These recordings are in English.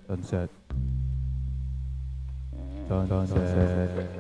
Sonset. Sonset.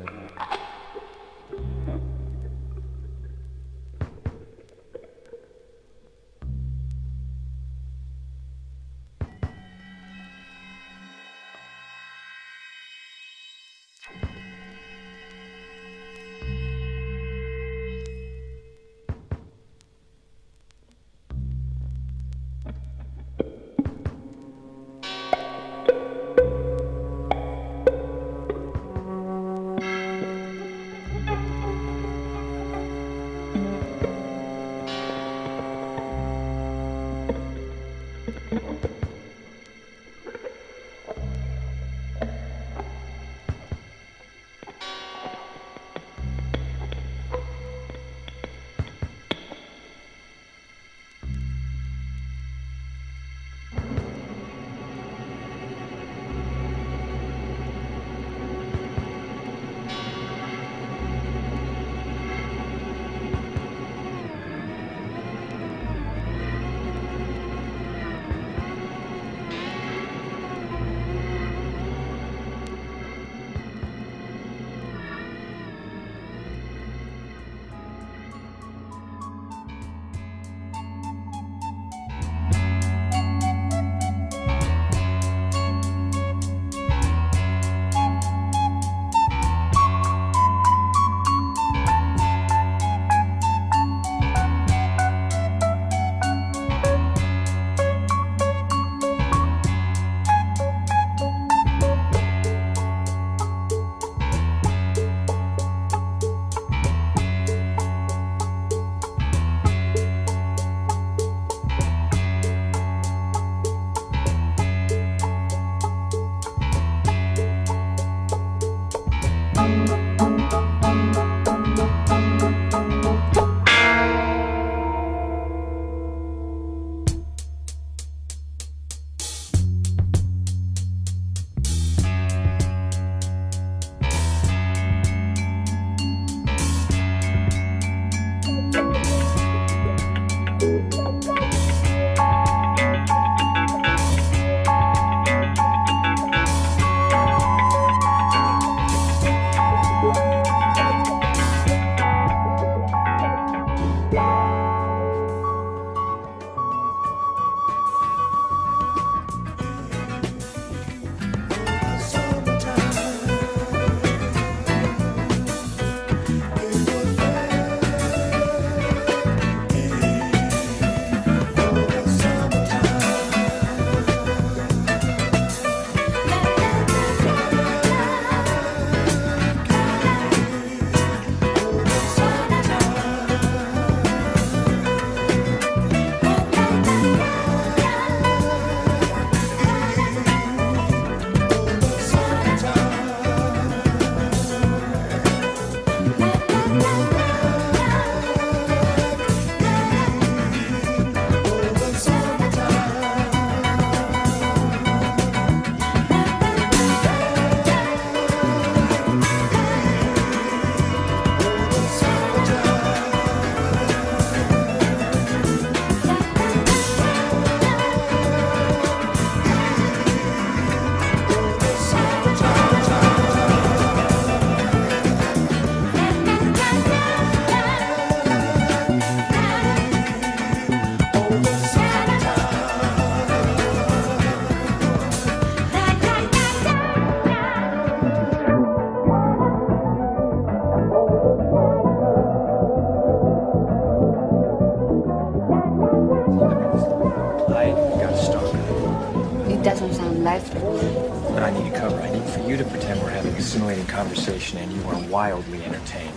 you to pretend we're having a scintillating conversation and you are wildly entertained.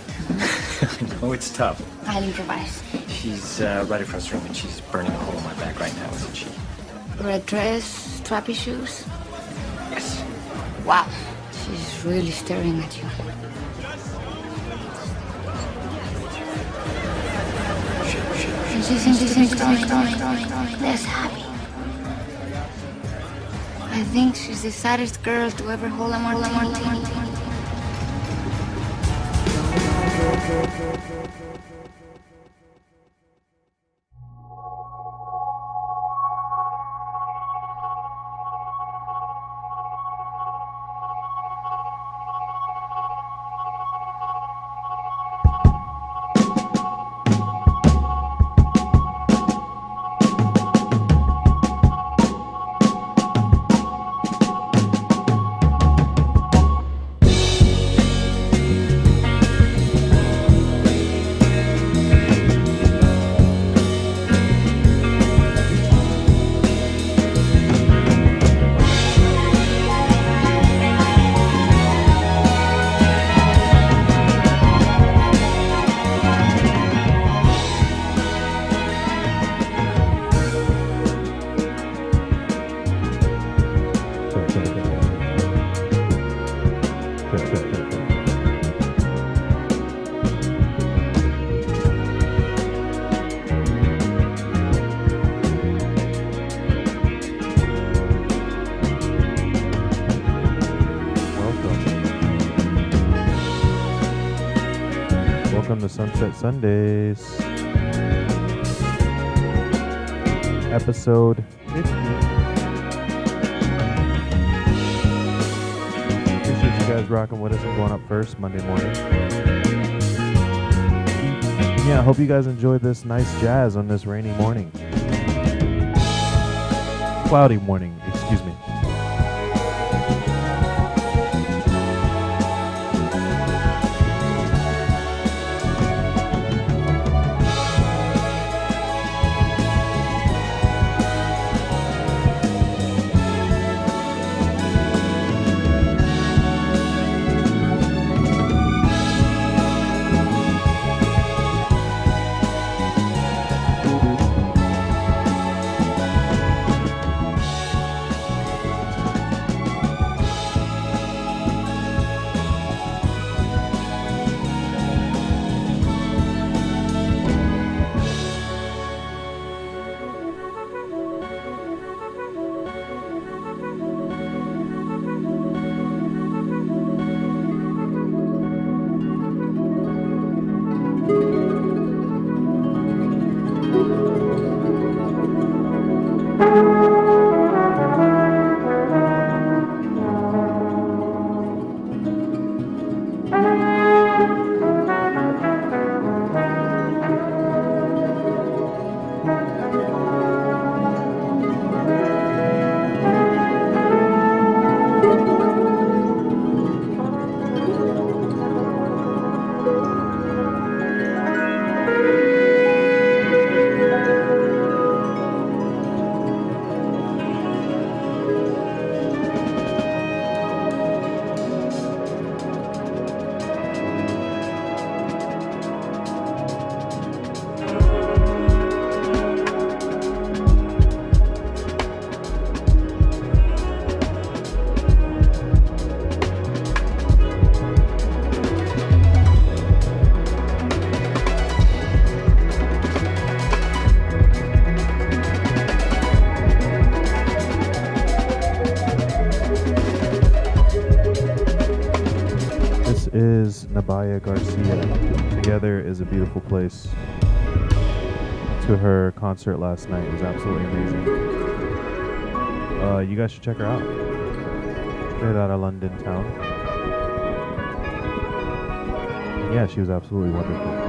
I know it's tough. I'll improvise. She's right across the room and she's burning a hole in my back right now, isn't she? Red dress, strappy shoes. Yes. Wow, she's really staring at you. And she seems to be less happy. I think she's the saddest girl to ever hold a martini. Welcome to Sunset Sundays, episode 15. Appreciate you guys rocking with us and going up first Monday morning. Yeah, I hope you guys enjoyed this nice jazz on this rainy morning. Cloudy morning, excuse me. Is Nabaya Garcia. Together is a beautiful place. To her concert last night. It was absolutely amazing. You guys should check her out. Straight out of London town. Yeah, she was absolutely wonderful.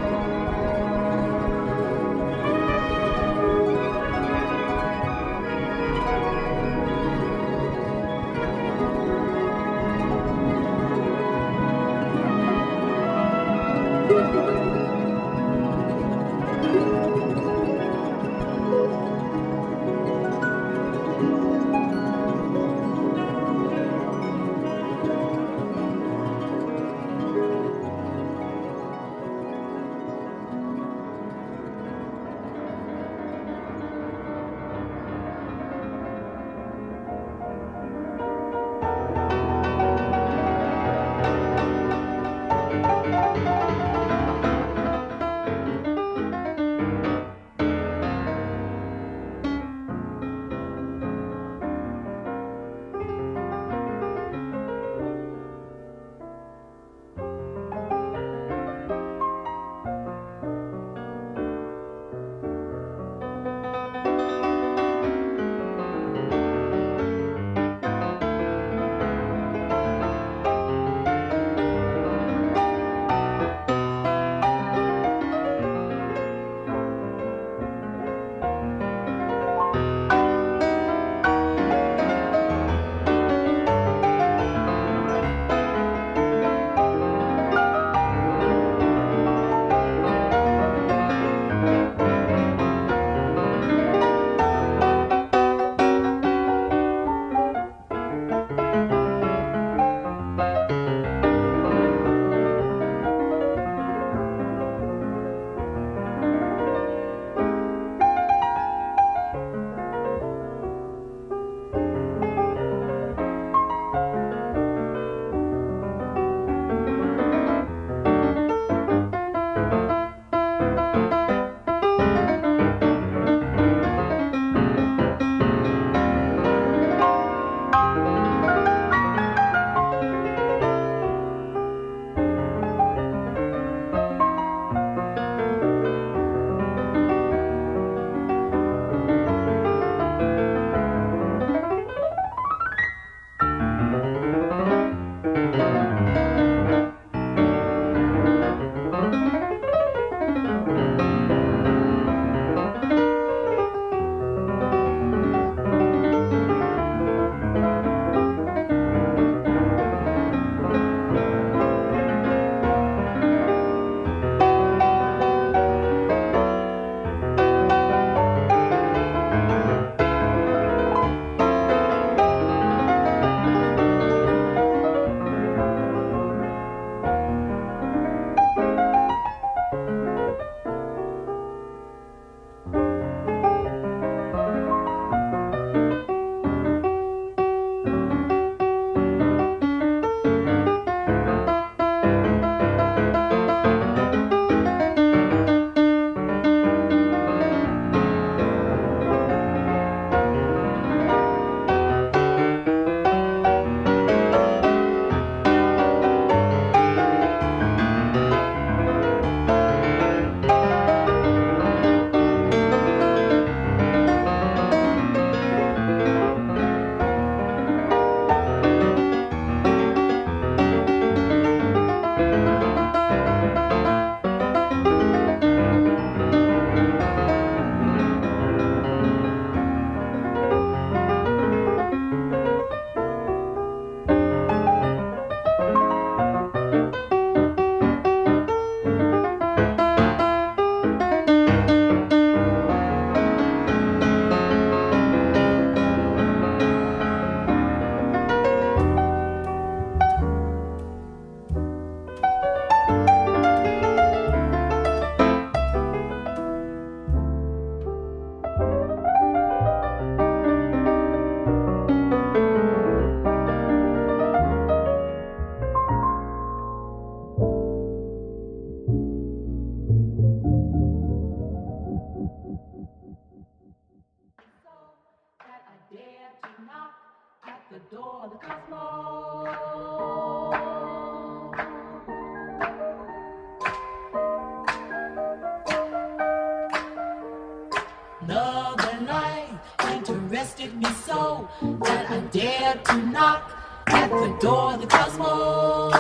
to knock at the door of the cosmos.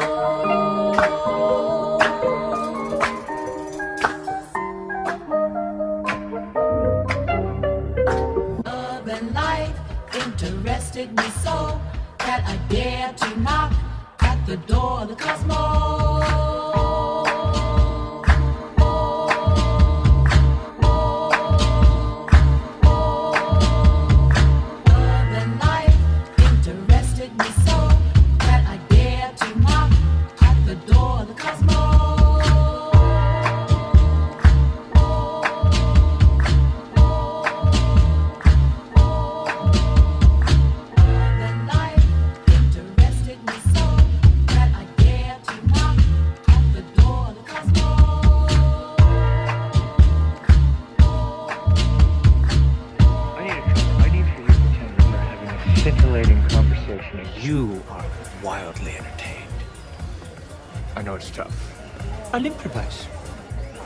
Love and life interested me so that I dared to knock at the door of the cosmos. You are wildly entertained. I know it's tough. I'll improvise.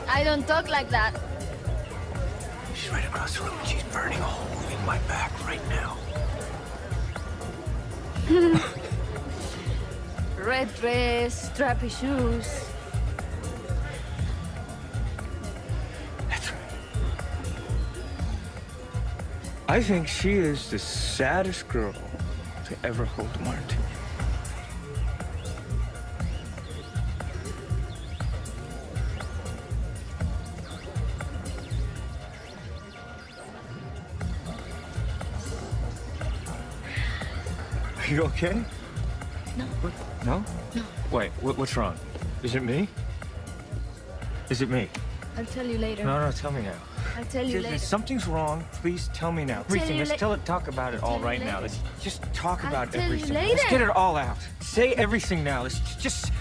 I don't talk like that. She's right across the room and she's burning a hole in my back right now. Red dress, strappy shoes. That's right. I think she is the saddest girl to ever hold a martini. Are you okay? No. No? No. Wait, what's wrong? Is it me? Is it me? I'll tell you later. No, tell me now. I'll tell you later. If something's wrong, please tell me now. Everything. Let's talk about it all right now. Let's just talk about everything. Let's get it all out. Say everything now. Let's just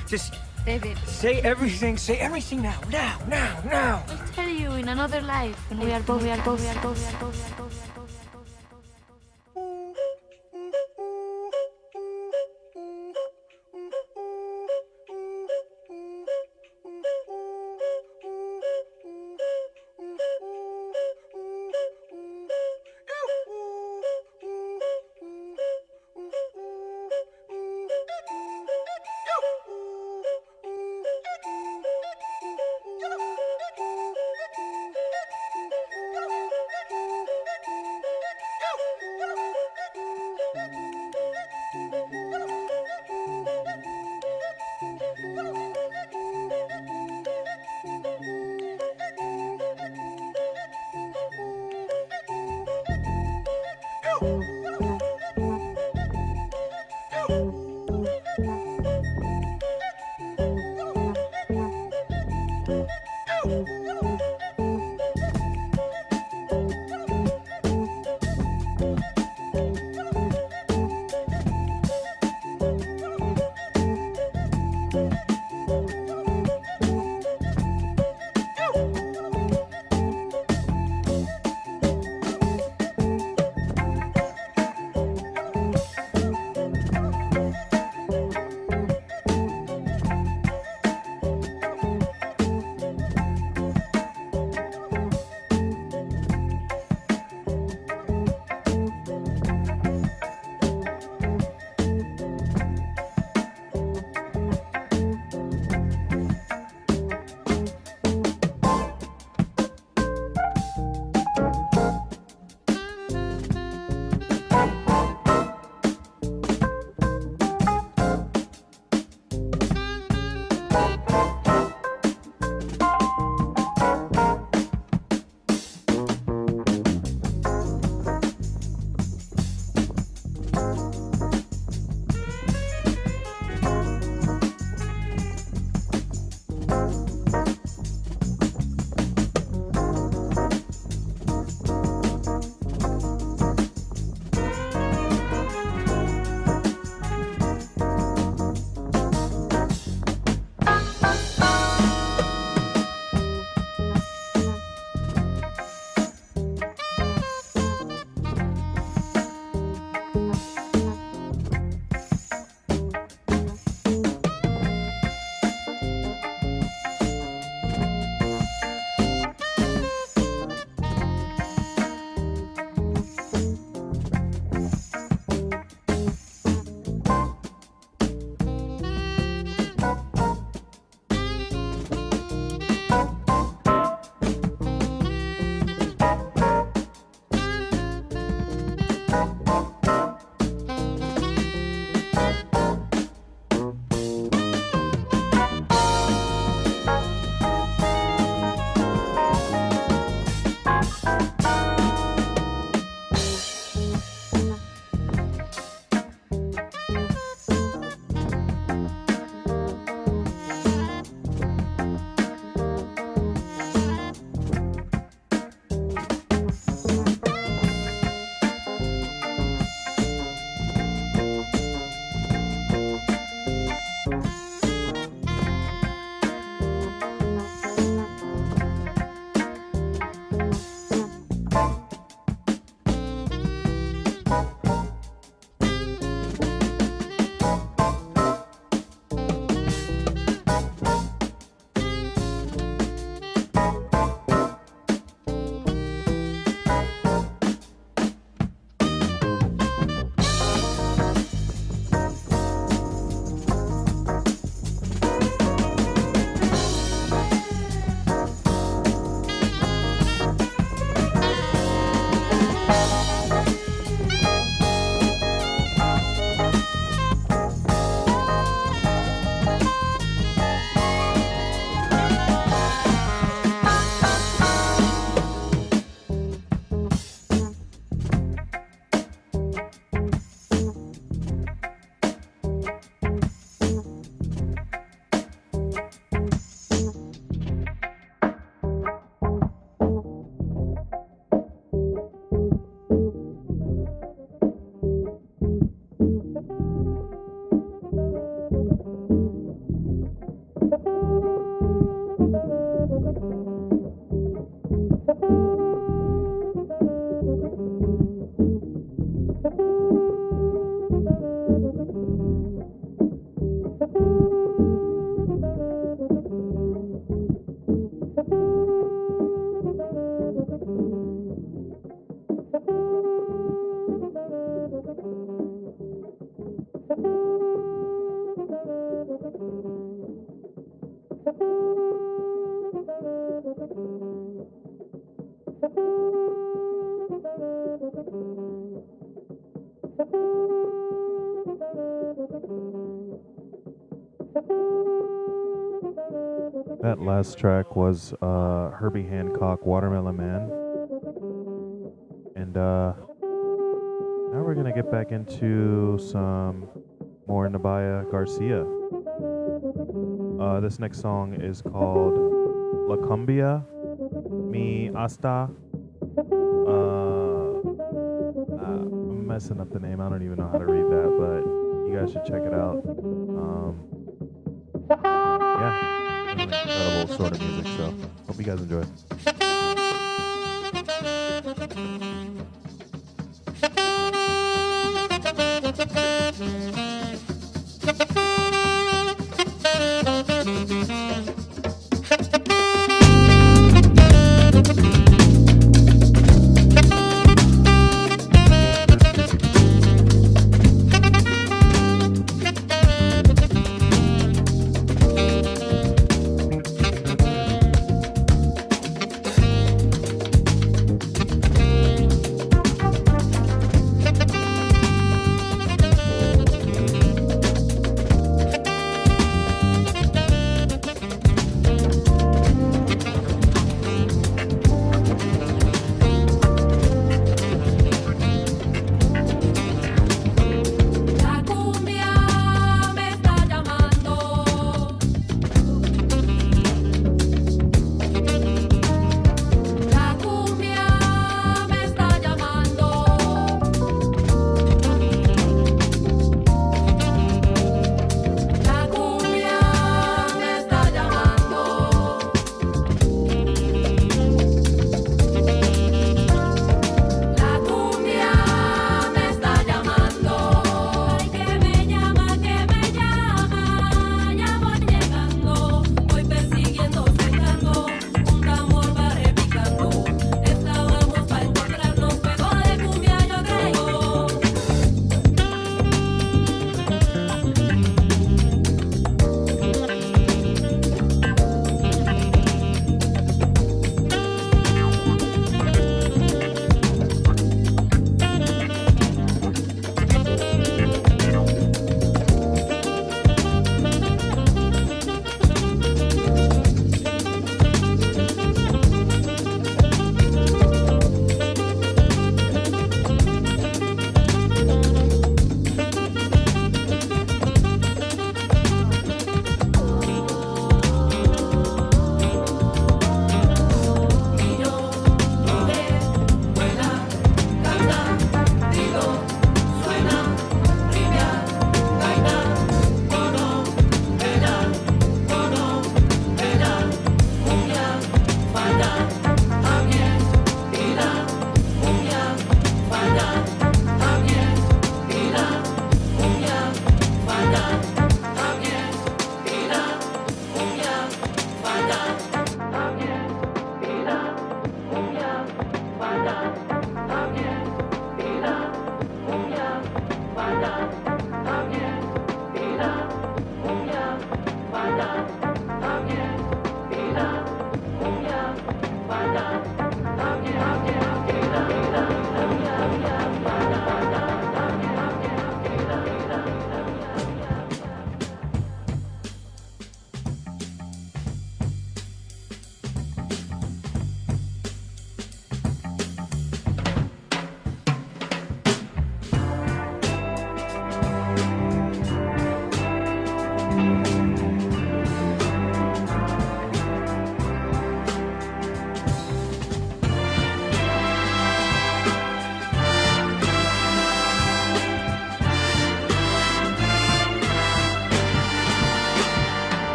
David. say everything. Say everything now. Now. I'll tell you in another life when we are both. That last track was Herbie Hancock, Watermelon Man. And now we're going to get back into some more Nabaya Garcia. This next song is called La Cumbia Mi Hasta. I'm messing up the name. I don't even know how to read that, but you guys should check it out. Yeah, it's an incredible sort of music, so hope you guys enjoy.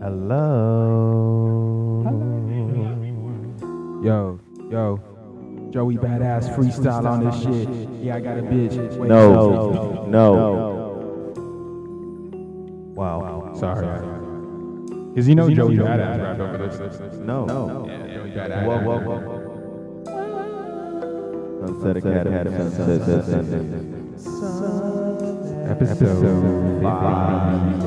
Hello. Yo, Joey Badass freestyle on this shit. Yeah, I got a bitch. Wait, No. Wow. Sorry. Because you know Joey Badass rapped over this. No. Yeah, Joey Badass. Whoa. Sunset Academy. Episode 5.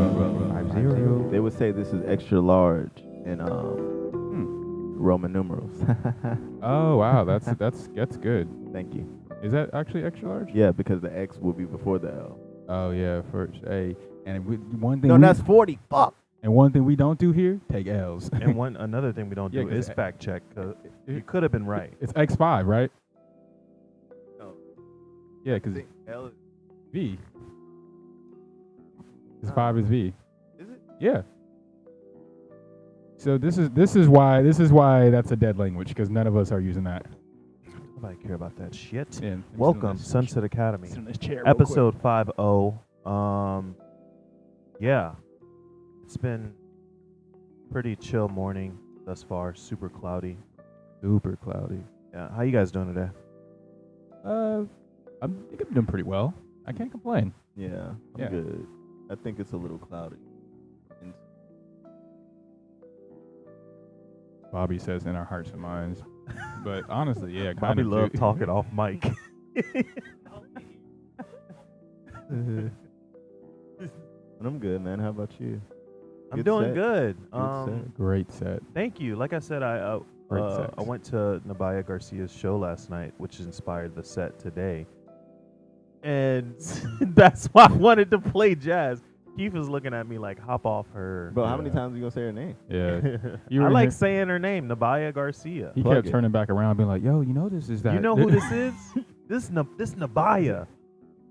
They would say this is extra large in Roman numerals. Oh wow, that's good. Thank you. Is that actually extra large? Yeah, because the X will be before the L. Oh yeah, hey, and one thing. No, that's 40. Fuck. And one thing we don't do here, take L's. And another thing we don't do is fact check. You could have been right. It's X5, right? No. Yeah, because L is V. Because 5 is V. Is it? Yeah. So this is why that's a dead language, because none of us are using that. Nobody care about that shit. Yeah, Welcome, Sunset Academy. Sit in this chair Episode 50. Yeah. It's been pretty chill morning thus far. Super cloudy. Super cloudy. Yeah. How you guys doing today? I think I'm doing pretty well. I can't complain. Yeah. I'm good. I think it's a little cloudy. Bobby says in our hearts and minds. But honestly, yeah, Bobby love talking off mic. But I'm good, man. How about you? I'm doing good. Great set. Thank you. Like I said, I went to Nabaya Garcia's show last night, which inspired the set today. And that's why I wanted to play jazz. Keith was looking at me like, hop off her. Bro, how many times are you going to say her name? Yeah. I like saying her name, Nabaya Garcia. He kept turning back around being like, yo, you know this is that. You know who this is? This Nabaya.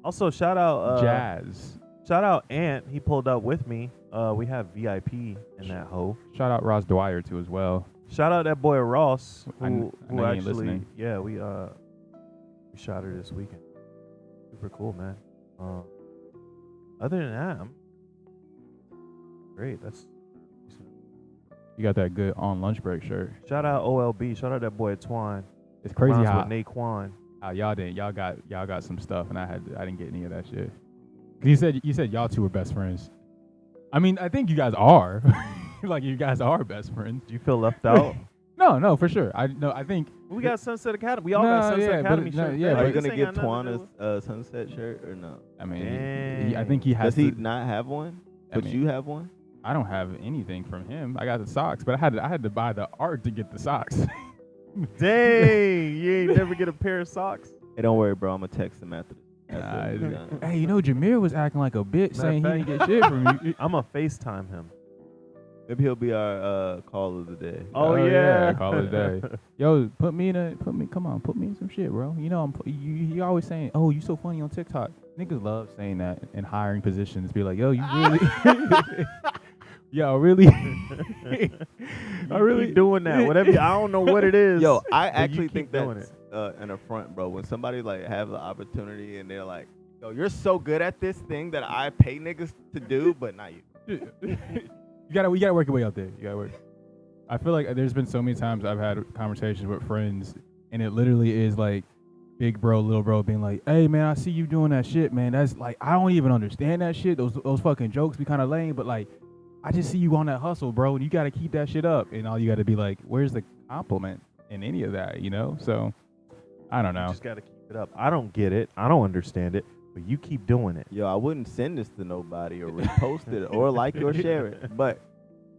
Also, shout out Jazz. Shout out Ant. He pulled up with me. We have VIP in that hoe. Shout out Ross Dwyer too as well. Shout out that boy Ross, I know who he ain't listening. yeah, we shot her this weekend. Super cool, man. Other than that, I'm great. That's You got that good on lunch break shirt. shout out OLB. Shout out that boy Twine. It's crazy Rhymes how with Naquan. y'all got some stuff and I didn't get any of that shit. 'Cause you said y'all two were best friends. I mean, I think you guys are. Like you guys are best friends. Do you feel left out? No, for sure. I think We got Sunset Academy. We all got Sunset Academy shirts. yeah, Are but you This going to ain't give got nothing to do Twan with- a sunset shirt or no? I mean, Dang. I think he has Does he to. not have one? I But mean, you have one? I don't have anything from him. I got the socks, but I had to buy the art to get the socks. Dang, you ain't never get a pair of socks. Hey, don't worry, bro. I'm going to text him after this. Hey, you know Jameer was acting like a bitch, saying he didn't get shit from you. I'm gonna FaceTime him. Maybe he'll be our call of the day. Oh, yeah. Call it a day. Yo, put me in some shit, bro. You know, you always saying, oh, you so funny on TikTok. Niggas love saying that in hiring positions. Be like, yo, you really, yo, really, I really keep doing that. Whatever. I don't know what it is. Yo, I but you actually keep think doing that's an affront, bro. When somebody like have the opportunity and they're like, yo, you're so good at this thing that I pay niggas to do, but not you. You gotta work your way out there. You gotta work. I feel like there's been so many times I've had conversations with friends, and it literally is like big bro, little bro being like, "Hey man, I see you doing that shit, man. That's like I don't even understand that shit. Those fucking jokes be kind of lame, but like I just see you on that hustle, bro, and you gotta keep that shit up." And all you gotta be like, "Where's the compliment in any of that?" You know? So I don't know. You just gotta keep it up. I don't get it. I don't understand it. But you keep doing it. Yo, I wouldn't send this to nobody or repost it or like or share it, but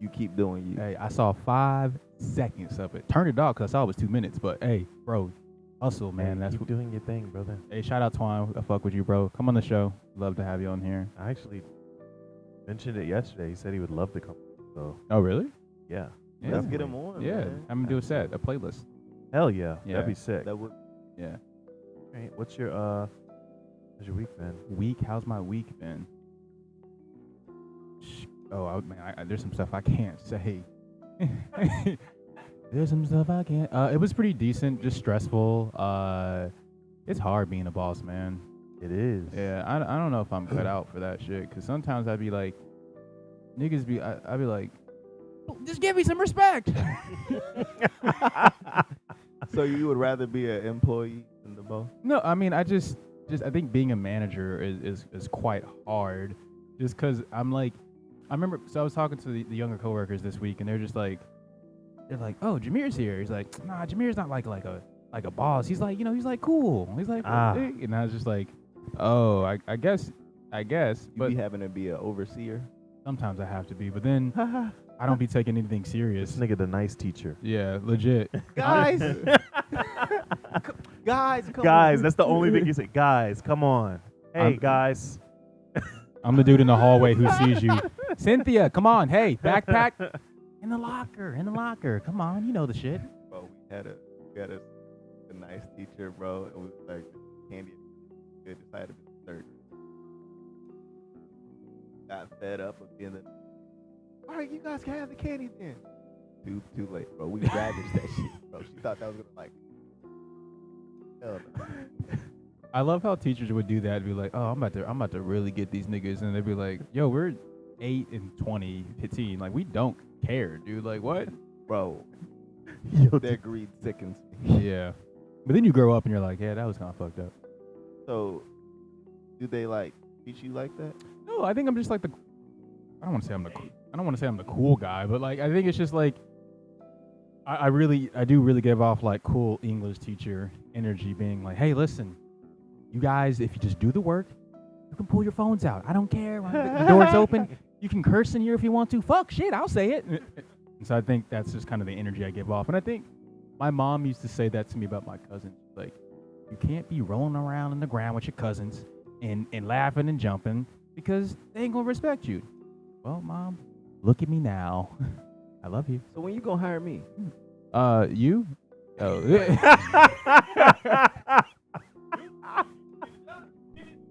you keep doing you. Hey, I saw 5 seconds of it. Turned it off because I saw it was 2 minutes. But hey, bro, hustle, man. That's keep what. doing your thing, brother. Hey, shout out Twine. I fuck with you, bro. Come on the show. Love to have you on here. I actually mentioned it yesterday. He said he would love to come. So Oh, really? yeah. Yeah. Let's get him on. Yeah, man. I'm gonna do a set, a playlist. Hell yeah. Yeah. That'd be sick. That would. Yeah. Right. What's your how's your week been? Week? How's my week been? There's some stuff I can't say. There's some stuff I can't. It was pretty decent, just stressful. It's hard being a boss, man. It is. Yeah, I don't know if I'm cut out for that shit. Cause sometimes I'd be like, niggas be, I'd be like, Just give me some respect. So you would rather be an employee than the boss? No, I mean, I just I think being a manager is quite hard. Just because I'm like, I remember, so I was talking to the younger coworkers this week, and they're like, oh, Jameer's here. He's like, nah, Jameer's not like a boss. He's like, he's like cool. He's like, and I was just like, oh, I guess. You But be having to be an overseer? sometimes I have to be, but then I don't be taking anything This serious. nigga the nice teacher. Yeah, legit. Guys! Guys, come Guys, on. that's the only thing you say. Guys, come on. Hey, I'm- guys. I'm the dude in the hallway who sees you. Cynthia, come on. Hey, backpack. In the locker. Come on, you know the shit. Bro, we had a nice teacher, bro. It was like candy. Good, decided to be third. Got fed up of being the. All right, you guys can have the candy then. Too late, bro. We ravaged that shit, bro. She thought that was gonna like. Hell no. I love how teachers would do that and be like, oh, I'm about to really get these niggas. And they'd be like, yo, we're 8 and 20, 15. Like, we don't care, dude. Like, what? Bro, Yo, their greed sickens me. Yeah. But then you grow up and you're like, yeah, that was kind of fucked up. So, do they like treat you like that? No, I think I'm just like I don't want to say I'm the cool guy, but like, I think it's just like, I do really give off like cool English teacher energy, being like, hey, listen, you guys, if you just do the work, you can pull your phones out. I don't care. The door's open. You can curse in here if you want to. Fuck shit, I'll say it. And so I think that's just kind of the energy I give off. And I think my mom used to say that to me about my cousins. Like, you can't be rolling around in the ground with your cousins and laughing and jumping because they ain't gonna respect you. Well, Mom, look at me now. I love you. So when you gonna hire me? You? Oh.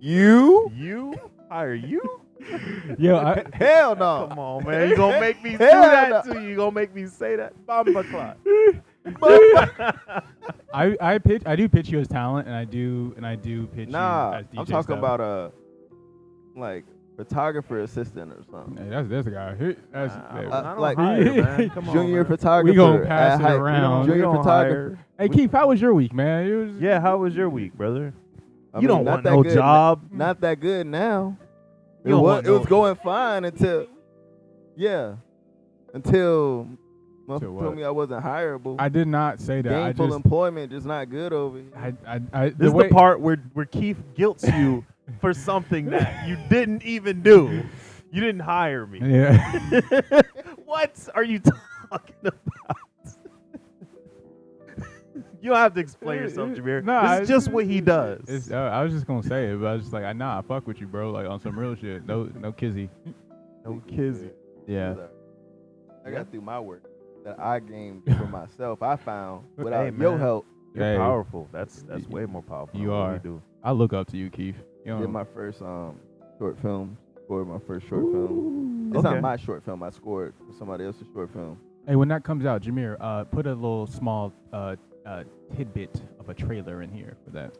You? Hire you? Yo, Hell no. Come on, man. You gonna make me do Hell that no. to you. You gonna make me say that? Bomba clock. I do pitch you as talent, and I do pitch Nah, you as DJ I'm talking stuff. about like photographer assistant or something. Hey, that's the guy. That's, I yeah. don't like- hire, man. Come on, Junior man. photographer. We gonna pass at it Hype. around. Junior We gonna photographer. Hey, Keith, how was your week, man? It was, Yeah, how was your week, brother? I You mean, don't not want that no good. job. Not that good now. You don't want It was no- going fine until motherfucker Till what? told me I wasn't hireable. I did not say that. Gainful employment just not good over here. This is the part where Keith guilts you for something that you didn't even do. You didn't hire me. Yeah. What are you talking about? You don't have to explain yourself, Jameer. Nah, This is just what he does. I was just gonna say it, but I was just like, I fuck with you, bro. Like on some real shit. No kizzy. No kizzy. Yeah. I got through my work that I gained for myself. I found without Hey, your man. help. You're Hey. powerful. That's way more powerful. You than what are. we do. I look up to you, Keith. You know, Did my first short film. Scored my first short film. It's Okay. not my short film. I scored for somebody else's short film. hey, when that comes out, Jameer, put a little small tidbit of a trailer in here for that.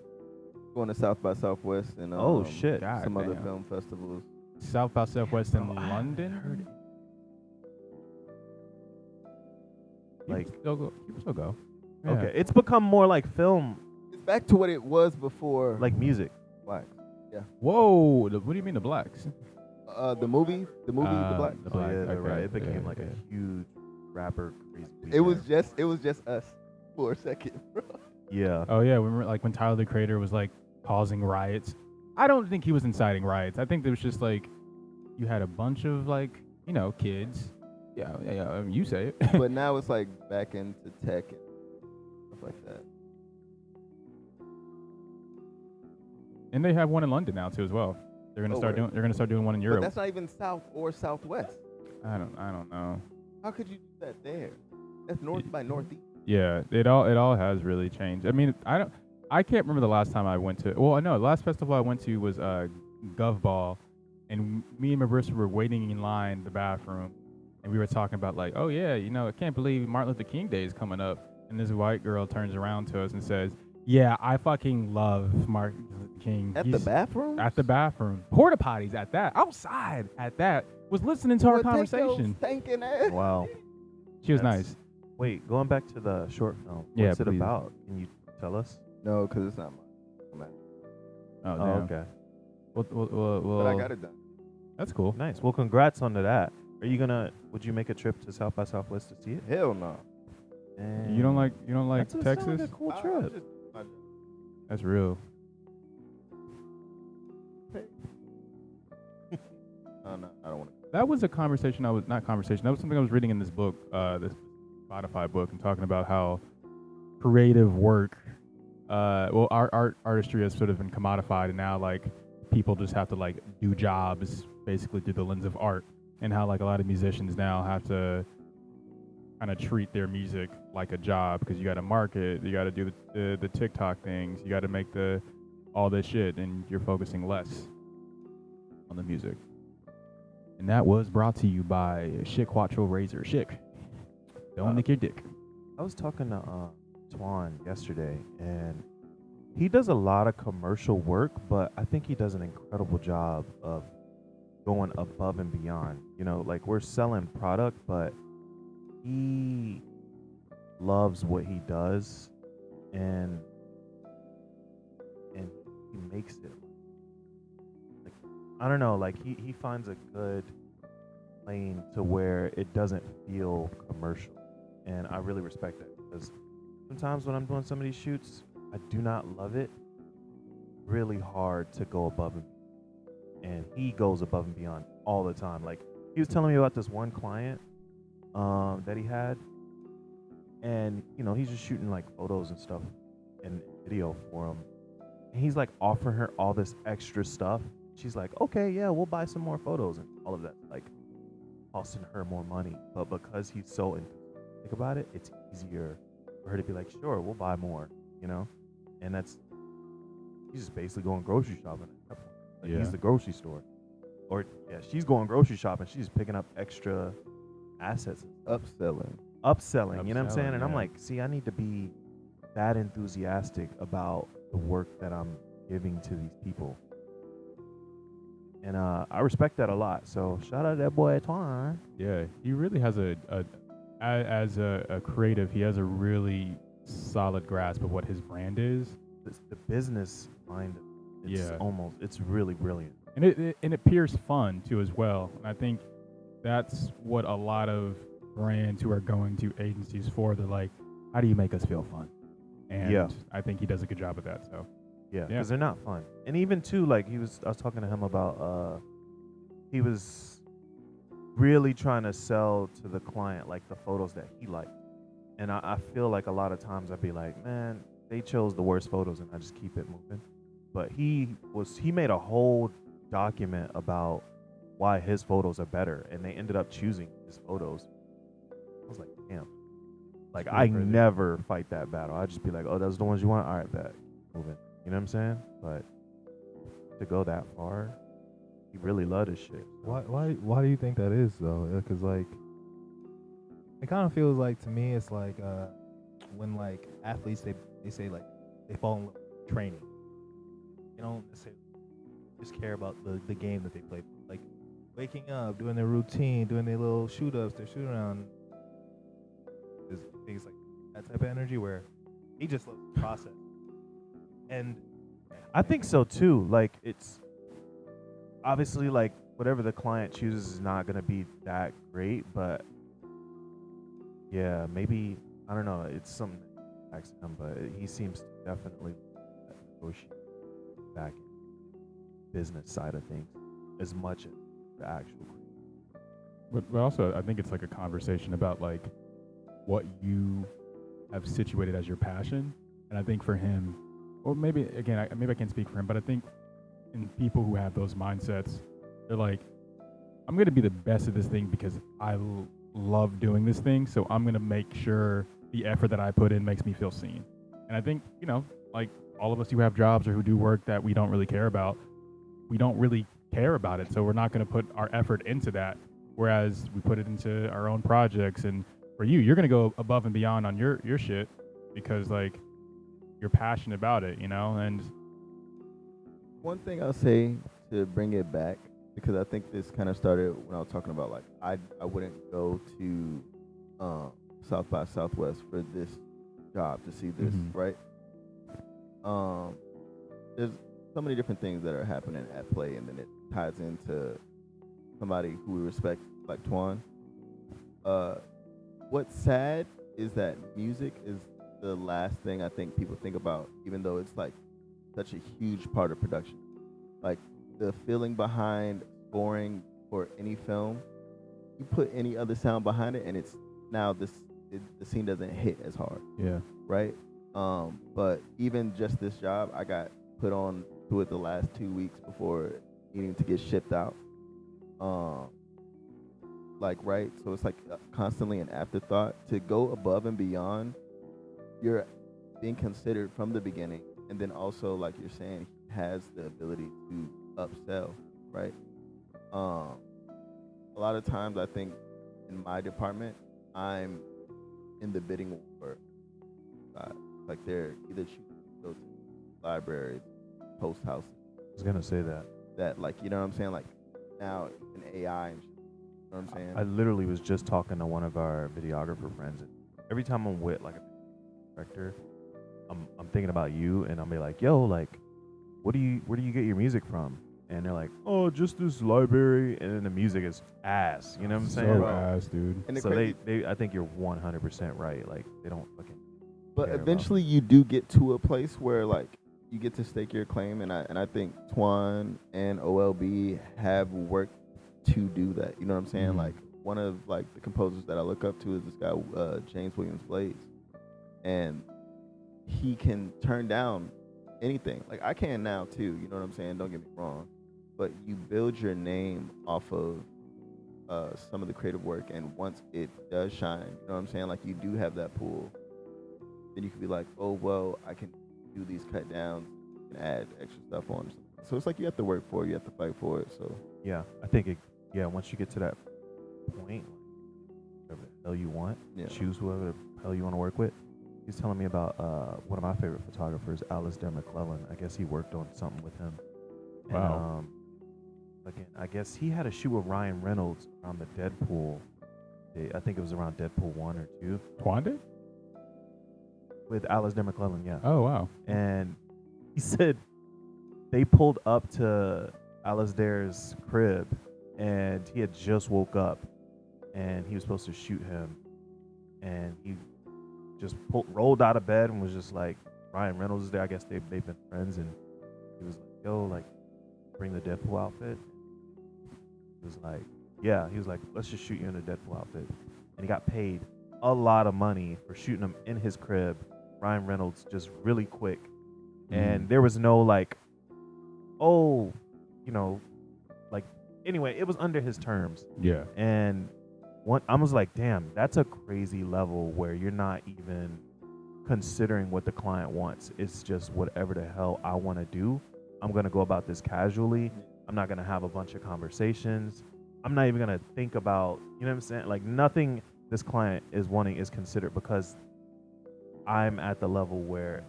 Going to South by Southwest and Oh, shit. God some other damn. film festivals. South by Southwest in Oh, I London. heard it. People Like- still go. People still go. Yeah. Okay, it's become more like film, It's back to what it was before. like music. Black. Whoa. What do you mean the blacks? The movie, The Black. The Oh, Black, yeah, they're okay, right. It became yeah, like yeah. a huge rapper crazy. It was just us for a second, bro. Yeah. Oh yeah, remember like when Tyler the Creator was like causing riots. I don't think he was inciting riots. I think it was just like you had a bunch of like kids. Yeah. I mean, you say it. But now it's like back into tech and stuff like that. And they have one in London now too as well. They're gonna Oh, start word. doing. They're gonna start doing one in But Europe. that's not even South or Southwest. I don't know. How could you do that there? That's North by Northeast. Yeah, it all has really changed. I mean, I can't remember the last time I went to. Well, I know the last festival I went to was Gov Ball, and me and my Marissa were waiting in line in the bathroom, and we were talking about like, oh yeah, I can't believe Martin Luther King Day is coming up, and this white girl turns around to us and says, yeah, I fucking love Martin Luther King. At the bathroom? At the bathroom, porta potties at that, outside at that, was listening to our conversation. Stinking ass. Wow. She was That's- nice. Wait, going back to the short film. Yeah, What's it please. about? Can you tell us? No, because it's not mine. Oh, Oh, damn. okay. But I got it done. That's cool. Nice. Well, congrats on that. Would you make a trip to South by Southwest to see it? Hell no. You don't like That sounds like Texas? a cool I trip. just- I- That's real. Oh, no, I don't want to. That was a conversation that was something I was reading in this book, this Spotify book, and talking about how creative work, artistry has sort of been commodified, and now like people just have to like do jobs basically through the lens of art, and how like a lot of musicians now have to kind of treat their music like a job because you got to market, you got to do the TikTok things, you got to make all this shit, and you're focusing less on the music. And that was brought to you by Schick Quattro Razor. Schick. Don't nick your dick. I was talking to Twan yesterday, and he does a lot of commercial work, but I think he does an incredible job of going above and beyond. You know, like we're selling product, but he loves what he does, and he makes it. Like, I don't know, like he finds a good lane to where it doesn't feel commercial, and I really respect that because sometimes when I'm doing some of these shoots, I do not love it. Really hard to go above and he goes above and beyond all the time. Like he was telling me about this one client that he had, and you know he's just shooting like photos and stuff and video for him, and he's like offering her all this extra stuff. She's like, okay, yeah, we'll buy some more photos, and all of that like costing her more money. But because he's so enthusiastic about it, it's easier for her to be like, sure, we'll buy more, you know. And she's just basically going grocery shopping at that point. Like Yeah. he's the grocery store, or yeah, she's going grocery shopping. She's picking up extra assets, Upselling. upselling. You know what I'm saying? Upselling, And I'm yeah. like, see, I need to be that enthusiastic about the work that I'm giving to these people. And I respect that a lot. So shout out to that boy Twan. Yeah, he really has as a creative, he has a really solid grasp of what his brand is, The business mind, Yeah. it's really brilliant. and it appears fun too as well. And I think that's what a lot of brands who are going to agencies for. They're like, how do you make us feel fun? And Yeah. I think he does a good job at that. So Yeah, Yeah. because they're not fun. And even too, like I was talking to him about, he was really trying to sell to the client like the photos that he liked. And I feel like a lot of times I'd be like, man, they chose the worst photos, and I just keep it moving. But he made a whole document about why his photos are better, and they ended up choosing his photos. I was like, damn. Like It's I pretty crazy. never fight that battle. I'd just be like, oh, those are the ones you want? All right, bet. Moving. You know what I'm saying? But to go that far, he really loved his shit. Why do you think that is though? Because like, it kind of feels like to me, it's like when like athletes they say like they fall in love with training. They don't necessarily just care about the game that they play. Like waking up, doing their routine, doing their little shoot ups, their shoot around. There's things like that type of energy where he just loves the process. And I think so too. Like it's obviously like whatever the client chooses is not gonna be that great, but yeah, maybe I don't know. It's something that impacts him, but he seems to definitely negotiate back in business side of things as much as the actual. But also, I think it's like a conversation about like what you have situated as your passion. And I think for him, or maybe again, maybe I can't speak for him, but I think in people who have those mindsets, they're like, I'm going to be the best at this thing because I love doing this thing. So I'm going to make sure the effort that I put in makes me feel seen. And I think, you know, like all of us who have jobs or who do work that we don't really care about, we don't really care about it. So we're not going to put our effort into that. Whereas we put it into our own projects. And for you, you're going to go above and beyond on your shit because like you're passionate about it, you know? And One thing I'll say to bring it back, because I think this kind of started when I was talking about like I wouldn't go to South by Southwest for this job to see this, Mhm. right? There's so many different things that are happening at play, and then it ties into somebody who we respect, like Twan. What's sad is that music is the last thing I think people think about, even though it's like such a huge part of production. Like the feeling behind scoring for any film, you put any other sound behind it, and it's now the scene doesn't hit as hard, Yeah. right? But even just this job, I got put on to it the last 2 weeks before needing to get shipped out. Like, right? So it's like constantly an afterthought. To go above and beyond, you're being considered from the beginning. And then also, like you're saying, he has the ability to upsell, right? A lot of times I think in my department, I'm in the bidding war. Like they're either choosing libraries, post houses. I was gonna say that. That, like, you know what I'm saying? Like now in AI and shit, you know what I'm saying? I literally was just talking to one of our videographer friends. And every time I'm with like a director, I'm thinking about you, and I'll be like, "Yo, like, where do you get your music from?" And they're like, "Oh, just this library," and then the music is ass. You know what I'm saying? So ass, dude. And the So crazy- they, I think you're 100% right. Like they don't fucking. But care about eventually you do get to a place where like you get to stake your claim, and I think Twan and OLB have worked to do that. You know what I'm saying? Mhm. Like one of like the composers that I look up to is this guy James Williams Blades, and he can turn down anything. Like I can now too. You know what I'm saying? Don't get me wrong, but you build your name off of some of the creative work, and once it does shine, you know what I'm saying? Like you do have that pool. Then you could be like, oh, well, I can do these cut downs and add extra stuff on. So it's like you have to work for it. You have to fight for it. So Yeah, I think it. Yeah, once you get to that point, whatever the hell you want, Yeah. choose whoever the hell you want to work with. He's telling me about one of my favorite photographers, Alistair McClellan. I guess he worked on something with him. And, Wow. again, I guess he had a shoot with Ryan Reynolds around the Deadpool. I think it was around Deadpool 1 or 2 Twande? with Alistair McClellan. Yeah. Oh, wow. And he said they pulled up to Alistair's crib, and he had just woke up, and he was supposed to shoot him, and he just rolled out of bed and was just like, Ryan Reynolds is there. I guess they've been friends, and he was like, yo, like, bring the Deadpool outfit. He was like, yeah. He was like, let's just shoot you in a Deadpool outfit. And he got paid a lot of money for shooting him in his crib, Ryan Reynolds, just really quick. And there was no like, oh, you know, like, anyway, it was under his terms. Yeah. And I was like, damn, that's a crazy level where you're not even considering what the client wants. It's just whatever the hell I want to do. I'm going to go about this casually. I'm not going to have a bunch of conversations. I'm not even going to think about, you know what I'm saying? Like nothing this client is wanting is considered, because I'm at the level where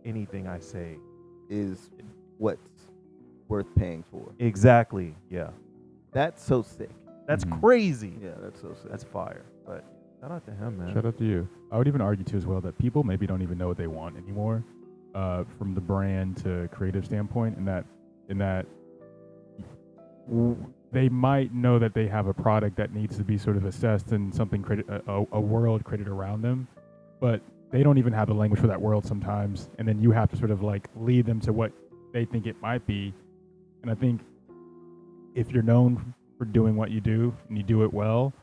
anything I say is what's worth paying for. exactly. Yeah. That's so sick. That's Mhm. crazy. Yeah, that's so sick. That's fire. But shout out to him, man. Shout out to you. I would even argue too as well that people maybe don't even know what they want anymore, from the brand to creative standpoint, in that they might know that they have a product that needs to be sort of assessed and something a world created around them, but they don't even have the language for that world sometimes, and then you have to sort of like lead them to what they think it might be. And I think if you're known for doing what you do and you do it well,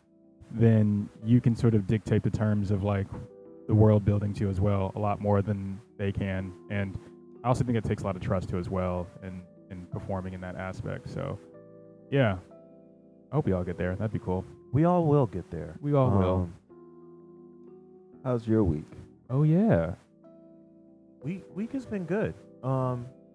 then you can sort of dictate the terms of like the world building to you as well, a lot more than they can. And I also think it takes a lot of trust too as well in performing in that aspect. So yeah, I hope we all get there. That'd be cool. We all will get there. We all will. How's your week? Oh yeah. Week has been good.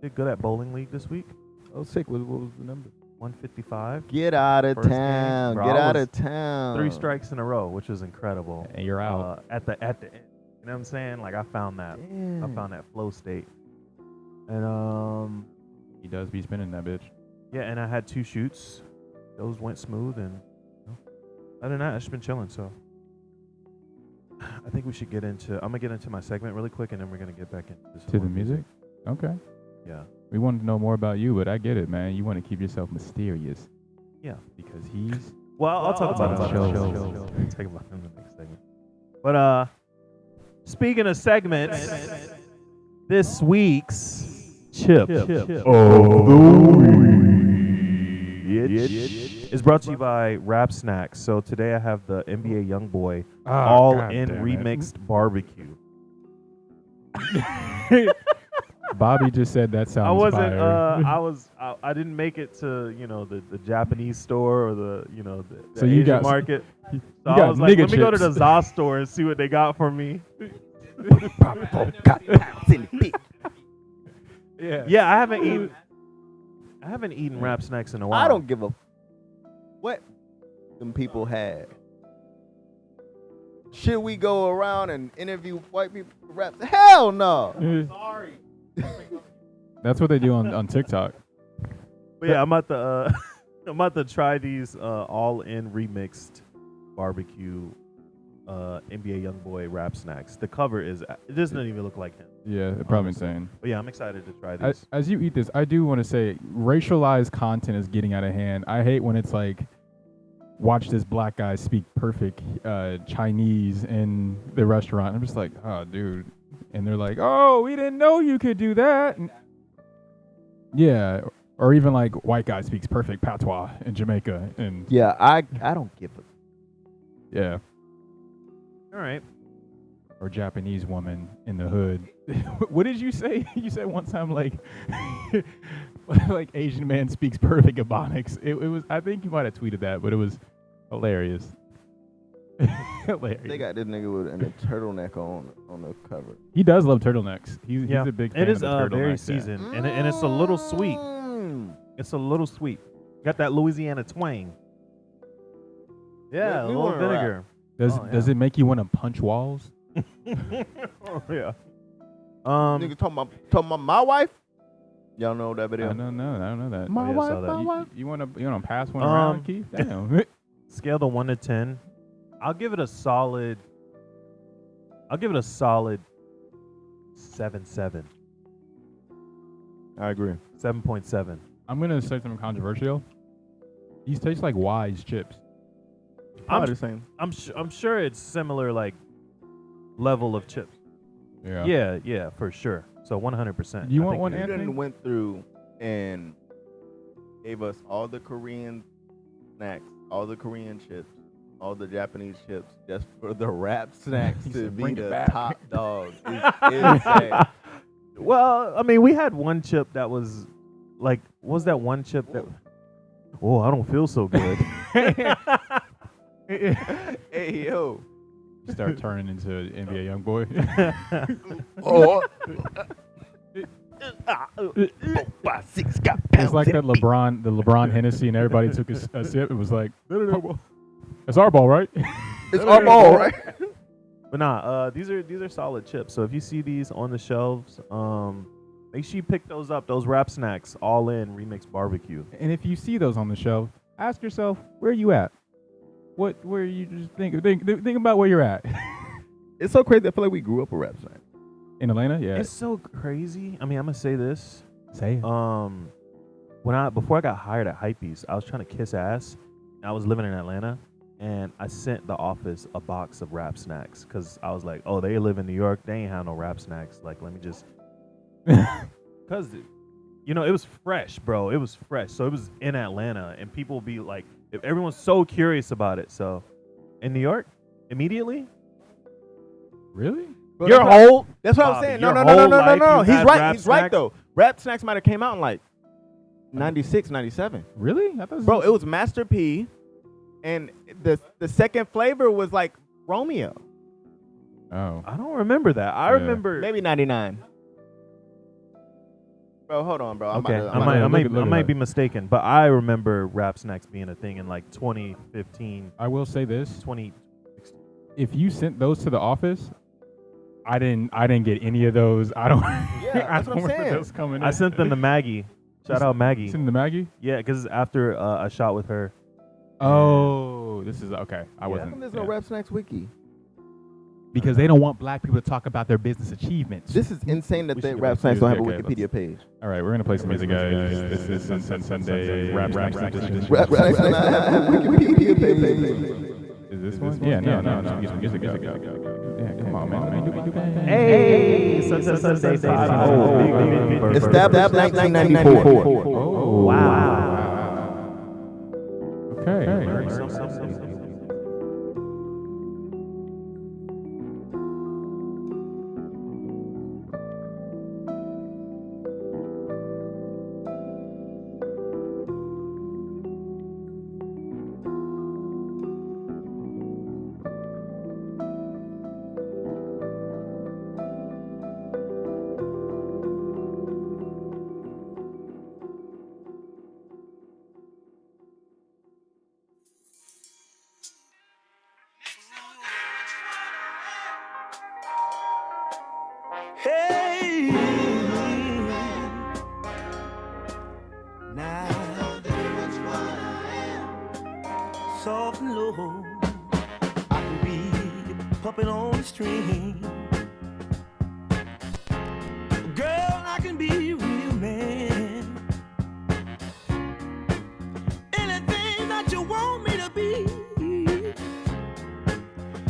Did good at bowling league this week. Oh, sick. What was the number? 155. Get out of First game, town. bro, Get I out was of town. 3 strikes in a row, which was incredible. And you're out. At the end. You know what I'm saying? Like I found that flow state. And He does be spinning that bitch. yeah, and I had 2 shoots. Those went smooth, and other than that, I've just been chilling. So I think we should get into. I'm gonna get into my segment really quick, and then we're gonna get back into some To more the music? Okay. Yeah, We wanted to know more about you, but I get it, man. You want to keep yourself mysterious yeah. because he's Well, I'll talk about it on the Show. show. Talk about it in the next segment. But speaking of segments, this week's chip of the week is brought to you by Rap Snacks. So today I have the NBA YoungBoy all in remixed barbecue. Bobby just said that sounds I wasn't. fire. I didn't make it to the Japanese store or the So you Asian got- market. you So I got was like, let nigga me go to the chips. ZA store and see what they got for me. Yeah. Yeah, I haven't eaten Rap Snacks in a while. I don't give a what them people had. Should we go around and interview white people for rap? Hell no. Sorry. That's what they do on TikTok. But yeah, I'm about to I'm about to try these all in remixed barbecue NBA YoungBoy Rap Snacks. The cover is it doesn't even look like him. Yeah, they're probably Honestly. insane. But yeah, I'm excited to try these. As you eat this, I do want to say racialized content is getting out of hand. I hate when it's like, watch this black guy speak perfect Chinese in the restaurant. I'm just like, oh, dude. And they're like, oh, we didn't know you could do that. And yeah. Or even like white guy speaks perfect patois in Jamaica. And Yeah, I don't give a. yeah. All right. Or Japanese woman in the hood. What did you say? You said one time like like Asian man speaks perfect Ebonics. It was I think you might have tweeted that, but it was hilarious. Hilarious. They got this nigga with a turtleneck on the cover. He does love turtlenecks. He's a big fan It is of the turtleneck. very yeah. seasoned, and it's a little sweet. It's a little sweet. Got that Louisiana twang. Yeah, a We little wanna rap. vinegar. Does it make you want to punch walls? Oh yeah. Nigga talking about my wife. Y'all know that video? I don't know that. My yeah, I wife, saw that. my wife. You want to pass one around, Keith? Damn. Scale to 1 to 10. I'll give it a solid 7.7. I agree. 7.7. I'm gonna say something controversial. These taste like Wise chips. I'm the same. I'm sure it's similar like level of chips. Yeah. Yeah, for sure. So 100%. You I want think one, it- You Anthony? done went through and gave us all the Korean snacks, all the Korean chips, all the Japanese chips, just for the Rap Snacks He to said, be "Bring it the back." top dog. It's insane. Well, I mean, we had one chip that was like, what was that one chip that? Oh, I don't feel so good. Hey yo. Start turning into NBA young boy. Oh. It's like that LeBron Hennessy, and everybody took a sip. It was like, it's our ball, right? It's our ball, right? But nah, these are solid chips. So if you see these on the shelves, make sure you pick those up. Those Rap Snacks all in remixed barbecue. And if you see those on the shelf, ask yourself, where are you at? Where you just think about where you're at. It's so crazy. I feel like we grew up a Rap Snack. In Atlanta, yeah. It's so crazy. I mean, I'm gonna say this. Say it. Before I got hired at Hypebeast, I was trying to kiss ass. I was living in Atlanta, and I sent the office a box of Rap Snacks because I was like, oh, they live in New York, they ain't have no Rap Snacks. Like, let me just, because it was fresh, bro. It was fresh, so it was in Atlanta, and people would be like, if everyone's so curious about it. So, in New York, immediately, Really? Bro, your whole That's what I'm Bobby, saying. your No. whole life you've He's had right. Rap He's right Snacks? though. Rap Snacks might have came out in like 96, 97. Really? I thought Bro, it was Master P, and the second flavor was like Romeo. Oh. I don't remember that. I Yeah. remember Maybe 99. Bro, hold on, bro. Okay, I'm I about might, to I might, look I at might that. be mistaken, but I remember Rap Snacks being a thing in like 2015, I will say this: 20. if you sent those to the office, I didn't get any of those. I don't. Yeah, I that's don't what I'm remember saying. those coming. I in. sent them to Maggie. Shout out Maggie. Send them to Maggie. Yeah, because after a shot with her. Oh, this is okay. I How wasn't. come there's yeah. no Rap Snacks wiki? because they don't want black people to talk about their business achievements. This is insane that We the should rap go science don't have a music. Okay, Wikipedia page. All right, we're gonna play some music, guys. This is Sunday rap Rap science does not have a Wikipedia page. Is this one? Yeah, no. Music. Yeah, come on, man. Hey, Sunday. Established 1994. Oh, wow. Okay. Hey, now soft and low, I can be a puppet on the string. Girl, I can be a real man. Anything that you want me to be.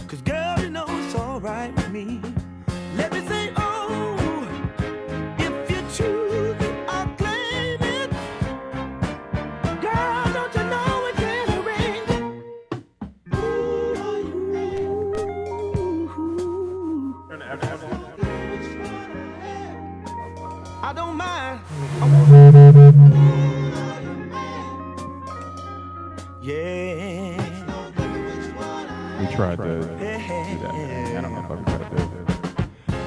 'Cause girl, you know it's alright with me. Let me say, oh, if you choose, I'll claim it. Girl, don't you know it can arrange? I don't mind. Yeah. We tried to do that. I don't know if I tried to do it.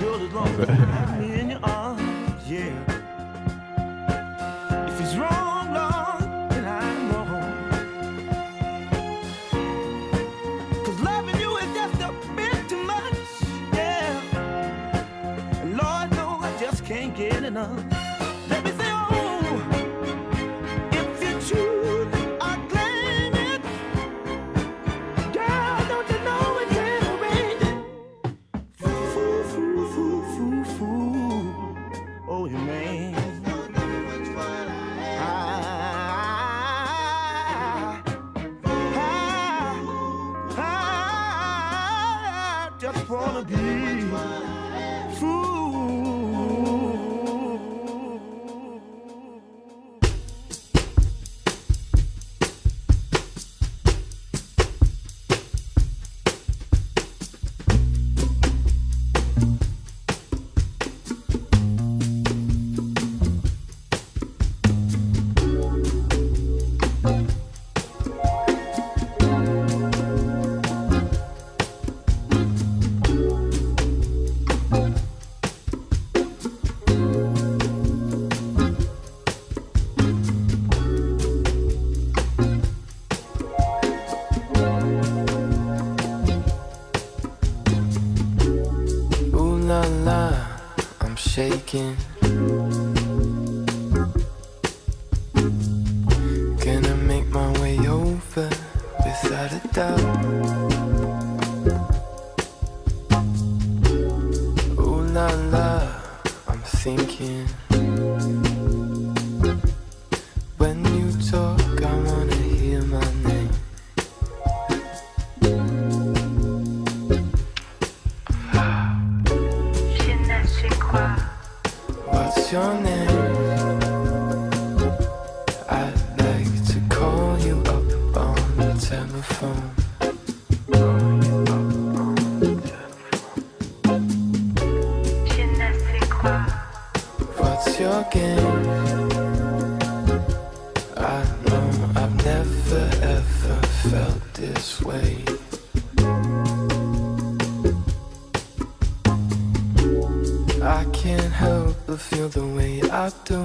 Girl, as long as you have me in your arms, yeah. If it's wrong, Lord, then I'm wrong. 'Cause loving you is just a bit too much, yeah. And Lord knows I just can't get enough. Let me say, oh, if you choose, I claim it. Girl, don't you know it can arrange it? Oh, you man. I just wanna be fool. Ooh la la, I'm shaking. Gonna make my way over without a doubt. Ooh la la, I'm thinking. When you talk, I wanna hear my name. What's your name? I'd like to call you up on the telephone. What's your game? I know I've never ever felt this way. I can't help but feel the way I do.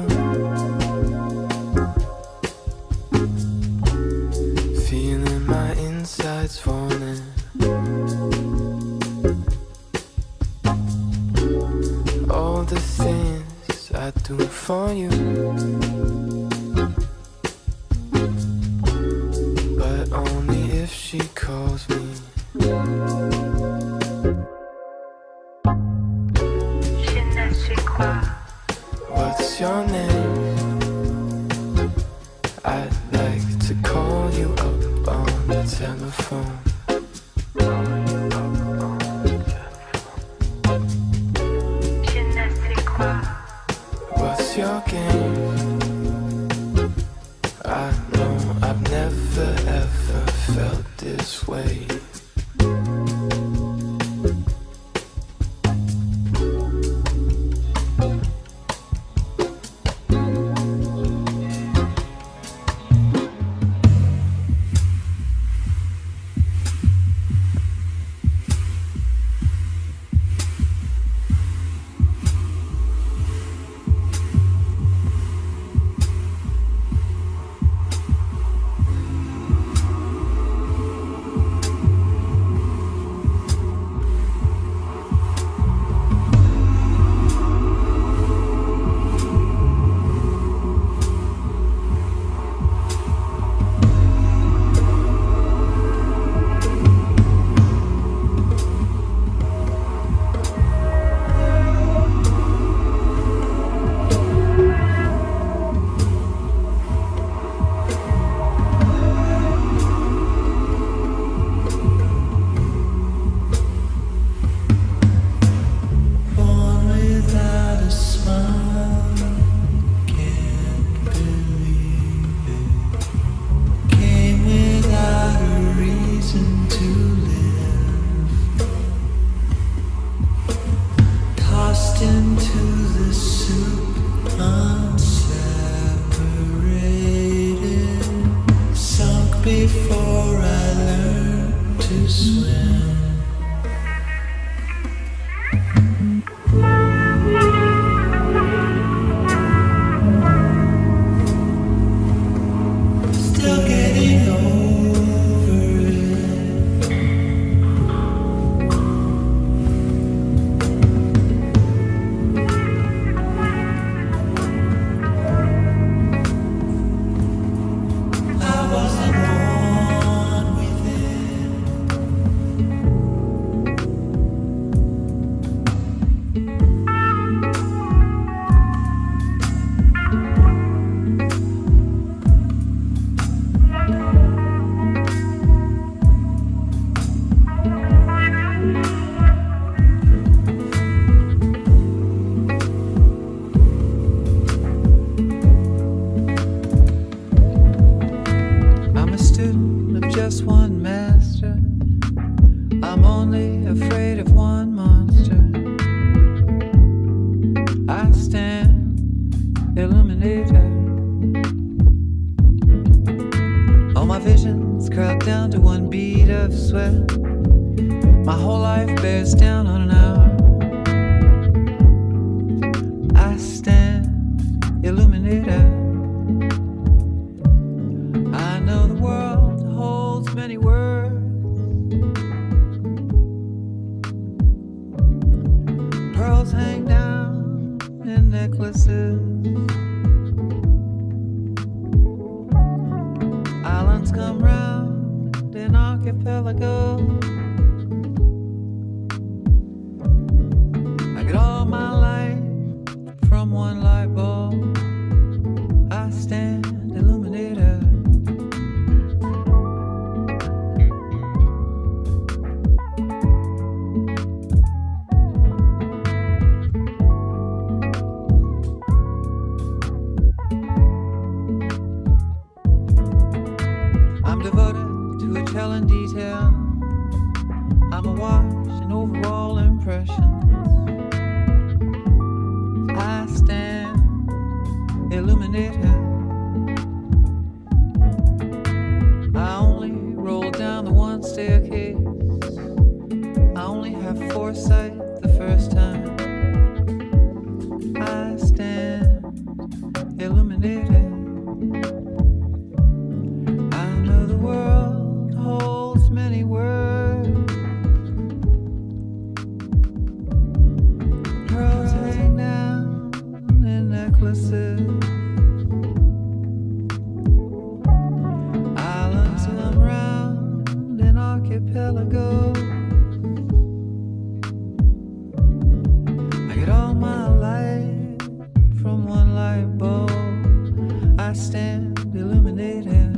Feeling my insides falling. All the things I do for you, but only if she calls me. telephone. What's your game? I know I've never ever felt this way. Before I learned to swim. Still getting over it. I wasn't born with it. I'm a student of just one master. I'm only afraid of one monster. I stand illuminated. All my visions crowd down to one bead of sweat. My whole life bears down on an hour. I stand illuminated. I know the world holds many words. Pearls hang down in necklaces. Islands come round in archipelagos. I get all my light from one light bulb. I stand illuminated. I'm devoted to a telling detail. I'm awash in overall impressions. I stand illuminated. I only roll down the one staircase. I only have foresight the first time. I stand illuminated. I know the world holds many words. Pearls hang down in necklaces. Islands come round in archipelagos. I get all my light from one light bulb. I stand illuminated.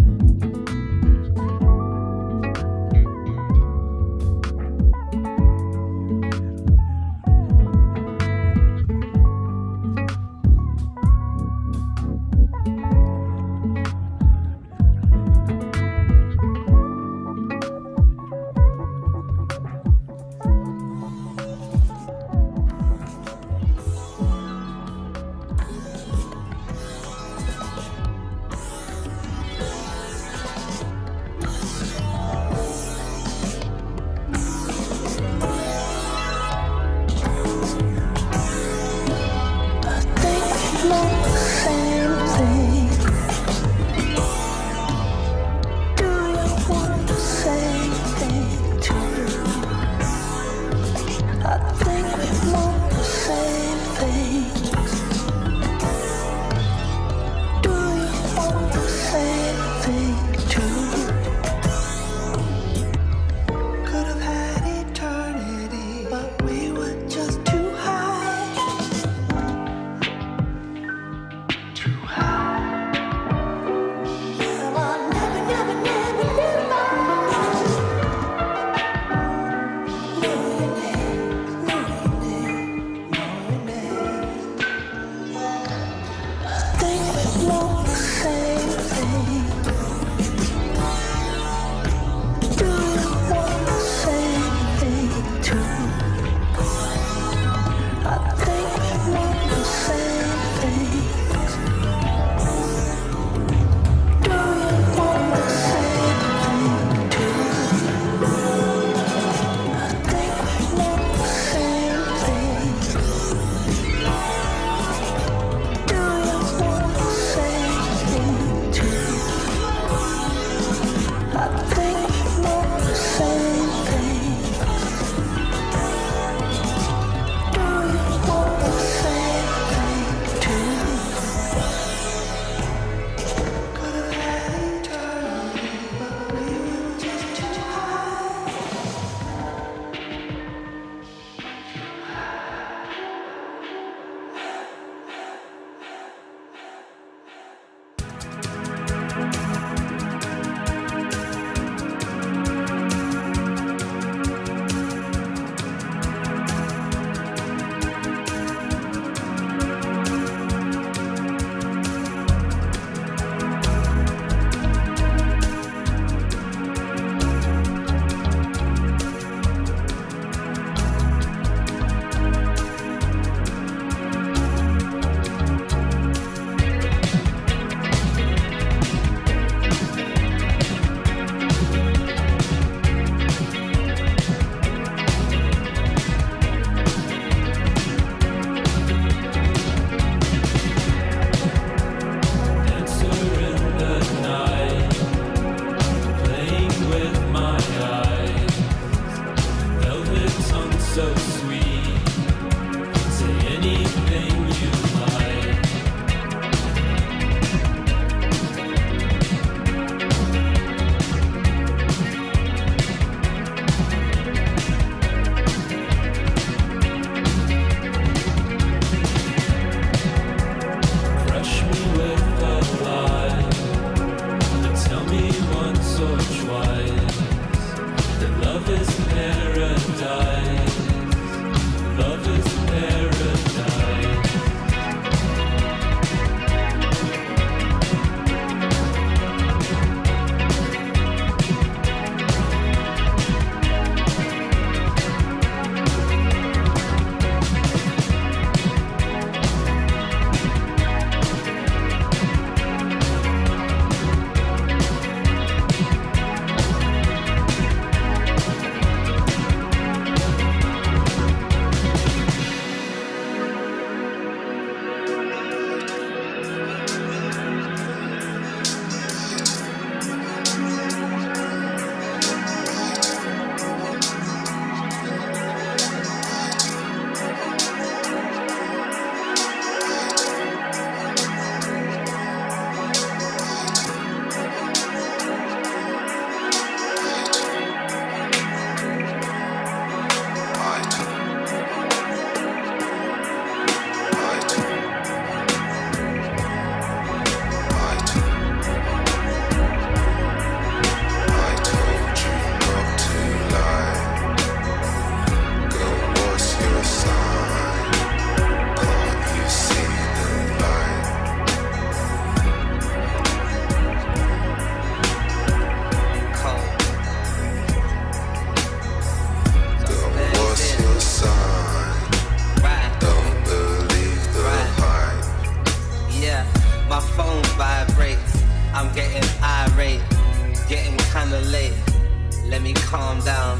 let me calm down.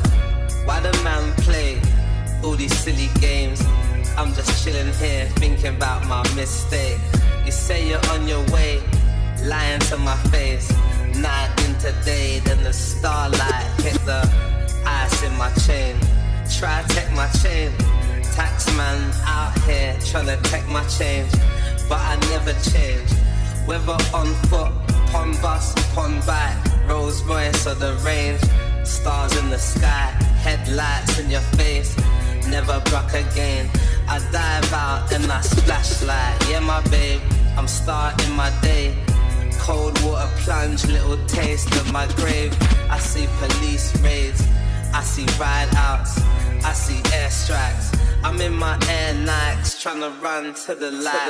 Why the man play all these silly games? I'm just chilling here thinking about my mistake. You say you're on your way, lying to my face. Night into day, then the starlight hit the ice in my chain. Try take my chain. Taxman out here tryna take my change, but I never change. Whether on foot, upon bus, upon bike, Rolls Royce or the range, stars in the sky, headlights in your face, never broke again. I dive out and I splash like, yeah my babe, I'm starting my day. Cold water plunge, little taste of my grave. I see police raids, I see ride outs, I see airstrikes. I'm in my Air Nikes, tryna run to the light.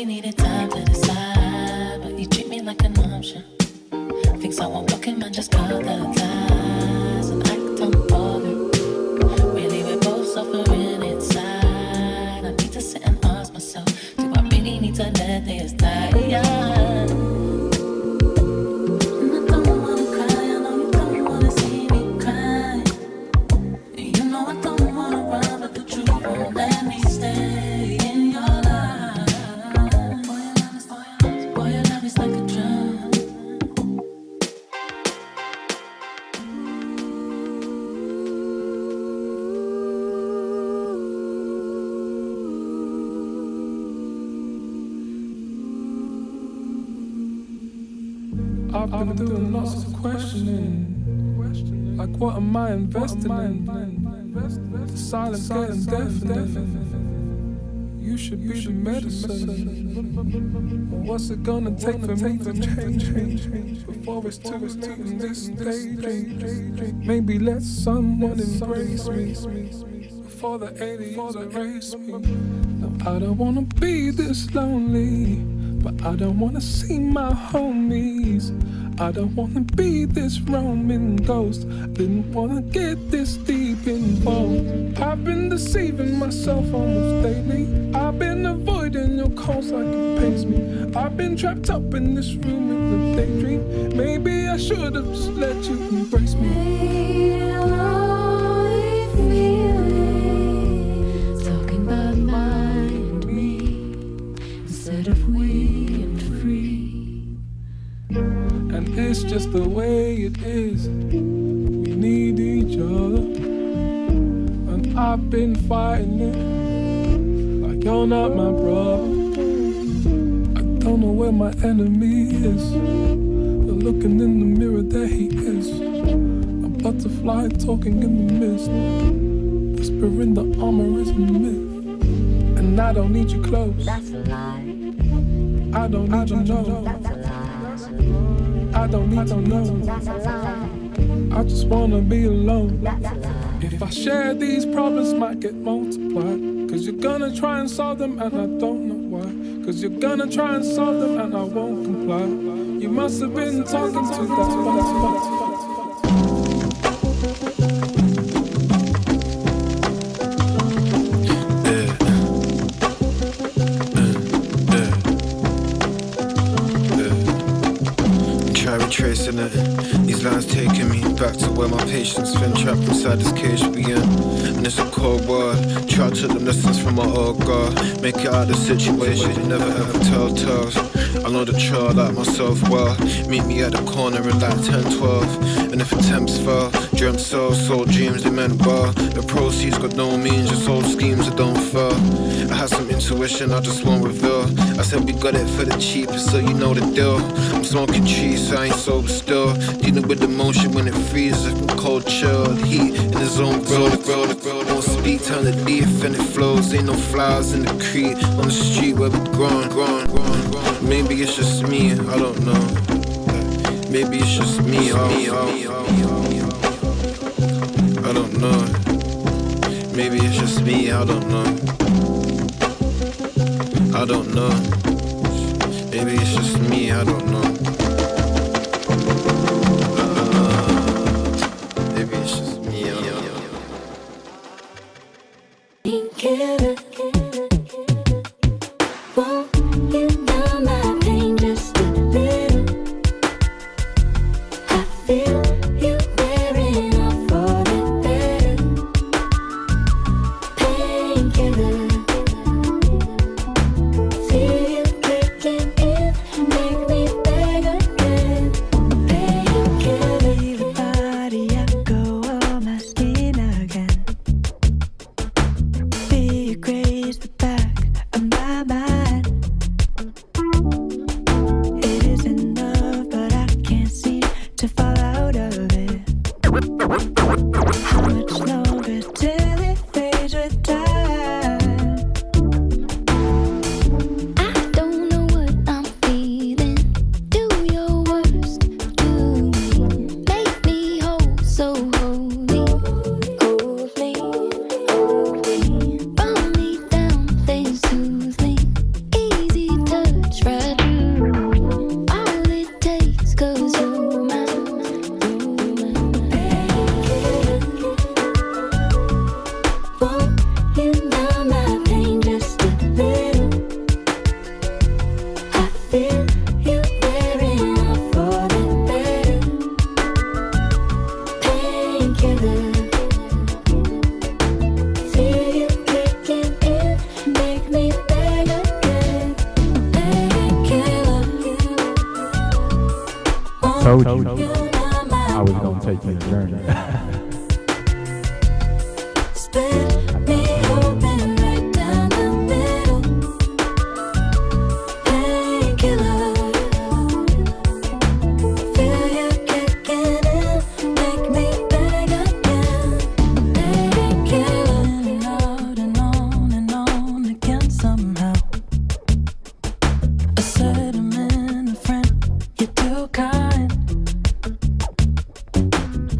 we needed time to decide, but you treat me like an option. Think someone walking man just cut the ties and act on bother. Really, we're both suffering inside. I need to sit and ask myself, do I really need to let this die? I've been doing lots of questioning. Like, what am I investing in? The silence getting deafening. You should be the medicine. What's it gonna take for me to change before it's too late in this stage? Maybe let someone embrace me before the aliens erase me. No, I don't wanna be this lonely, but I don't wanna see my homies. I don't wanna be this roaming ghost. Didn't wanna get this deep involved. I've been deceiving myself almost daily. I've been avoiding your calls like it pains me. I've been trapped up in this room in the daydream. Maybe I should have just let you embrace me. Talking about mine and me instead of we and free. And it's just the way it is. We need each other. And I've been fighting it like you're not my brother. I don't know where my enemy is. But looking in the mirror, there he is. A butterfly talking in the mist. Whispering the armor is a myth. And I don't need you close. That's a lie. I don't need you know. That's a lie. I don't need to know. That's a lie. I just wanna be alone. That's a lie. If I share these problems, might get multiplied. Cause you're gonna try and solve them and I don't know why. Cause you're gonna try and solve them and I won't comply. You must have been talking to that butterfly. Tracing it, these lines taking me back to where my patience been trapped inside this cage we in. And it's a cold world. Try to learn lessons from my old God. Make it out of the situation, you never ever tell tales. I know the trail like myself well. Meet me at the corner in like 10-12. And if attempts fail, dreamt souls, sold dreams, they meant well. The proceeds got no means, just old schemes that don't fail. I had some intuition, I just won't reveal. I said we got it for the cheapest, so you know the deal. I'm smoking trees, so I ain't sober still. Dealing with emotion when it freezes, like a cold chill. Heat in the zone, grow. Won't speak, turn the leaf and it flows. Ain't no flowers in the creek, on the street where we growing. Maybe it's just me, I don't know. Maybe it's just me, I don't know. Maybe it's just me, I don't know. I don't know. Maybe it's just me, I don't know. Maybe it's just me, I don't know. Be a told you I was gonna take you on a journey. Split me open right down the middle. Painkiller. Feel you kicking in, make me beg again. Painkiller. And on again somehow. I said I'm in a friend, you're too kind.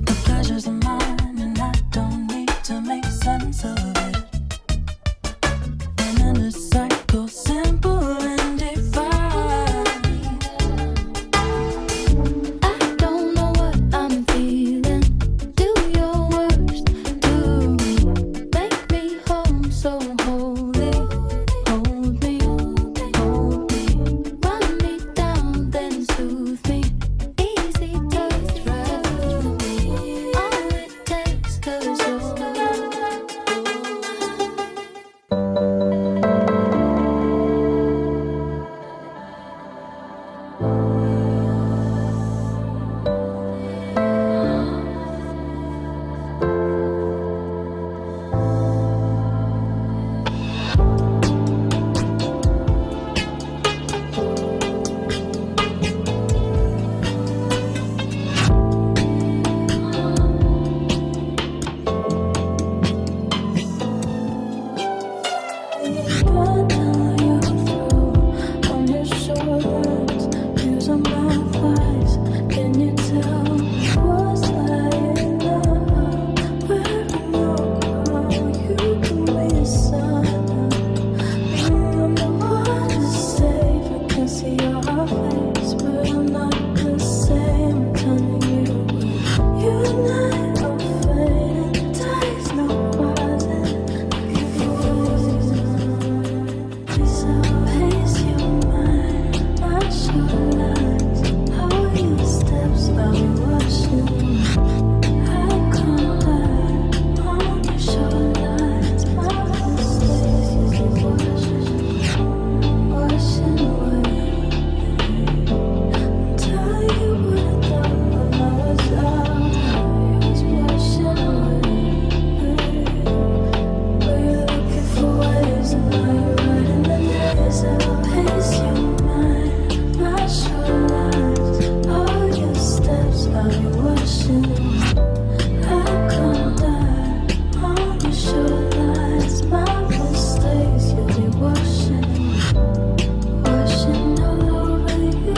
The pleasures are mine, and I don't need to make sense of it. And in a cycle, simple and divine. I don't know what I'm feeling. Do your worst to me. Make me home so holy. Hold me. Run me down, then soothe me. Easy touch, right through me. All it takes, 'cause you're on your shoulders, views on my thighs. Can you tell what's lying up? Wearing your crown, you can be a son. I'm the one to save. I can see your face, but I'm not the same. I'm telling you, you and I are fading. Ties no rising. Pace your mind, not your lines. All your steps are washing. I come back on your shorelines. My mistakes you washing away. Tell you what I thought when I was out. It was washing away. We're looking for waves and now you're riding the days. I'll pace your mind, not shorelines. All your steps are washing. I come down on your shorelines. My mistakes you'll be washing all over you.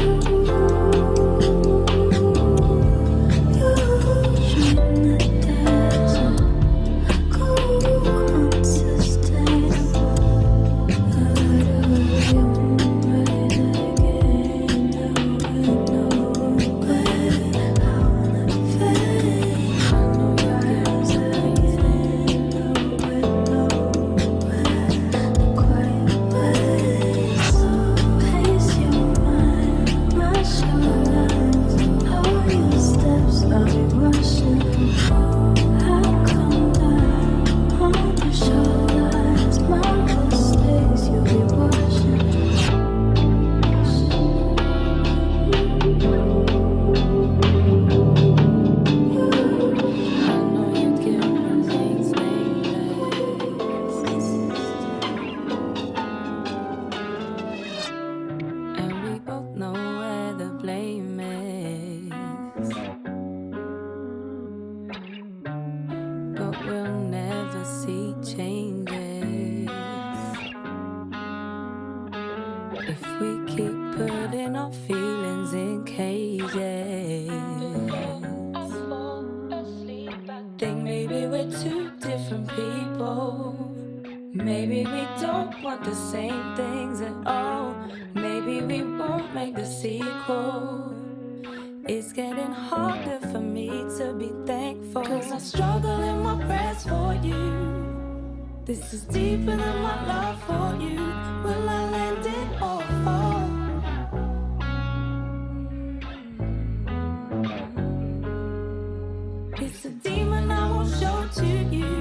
You dream the desert, cool, unsustainable. And we both know where the blame is, but we'll never see changes if we keep putting our feelings in cages. Think maybe we're two different people. Maybe we don't want the same things at all. Maybe we won't make the sequel. It's getting harder for me to be thankful, 'cause I struggle in my prayers for you. This is deeper than my love for you. Will I land it or fall? It's a demon I won't show to you,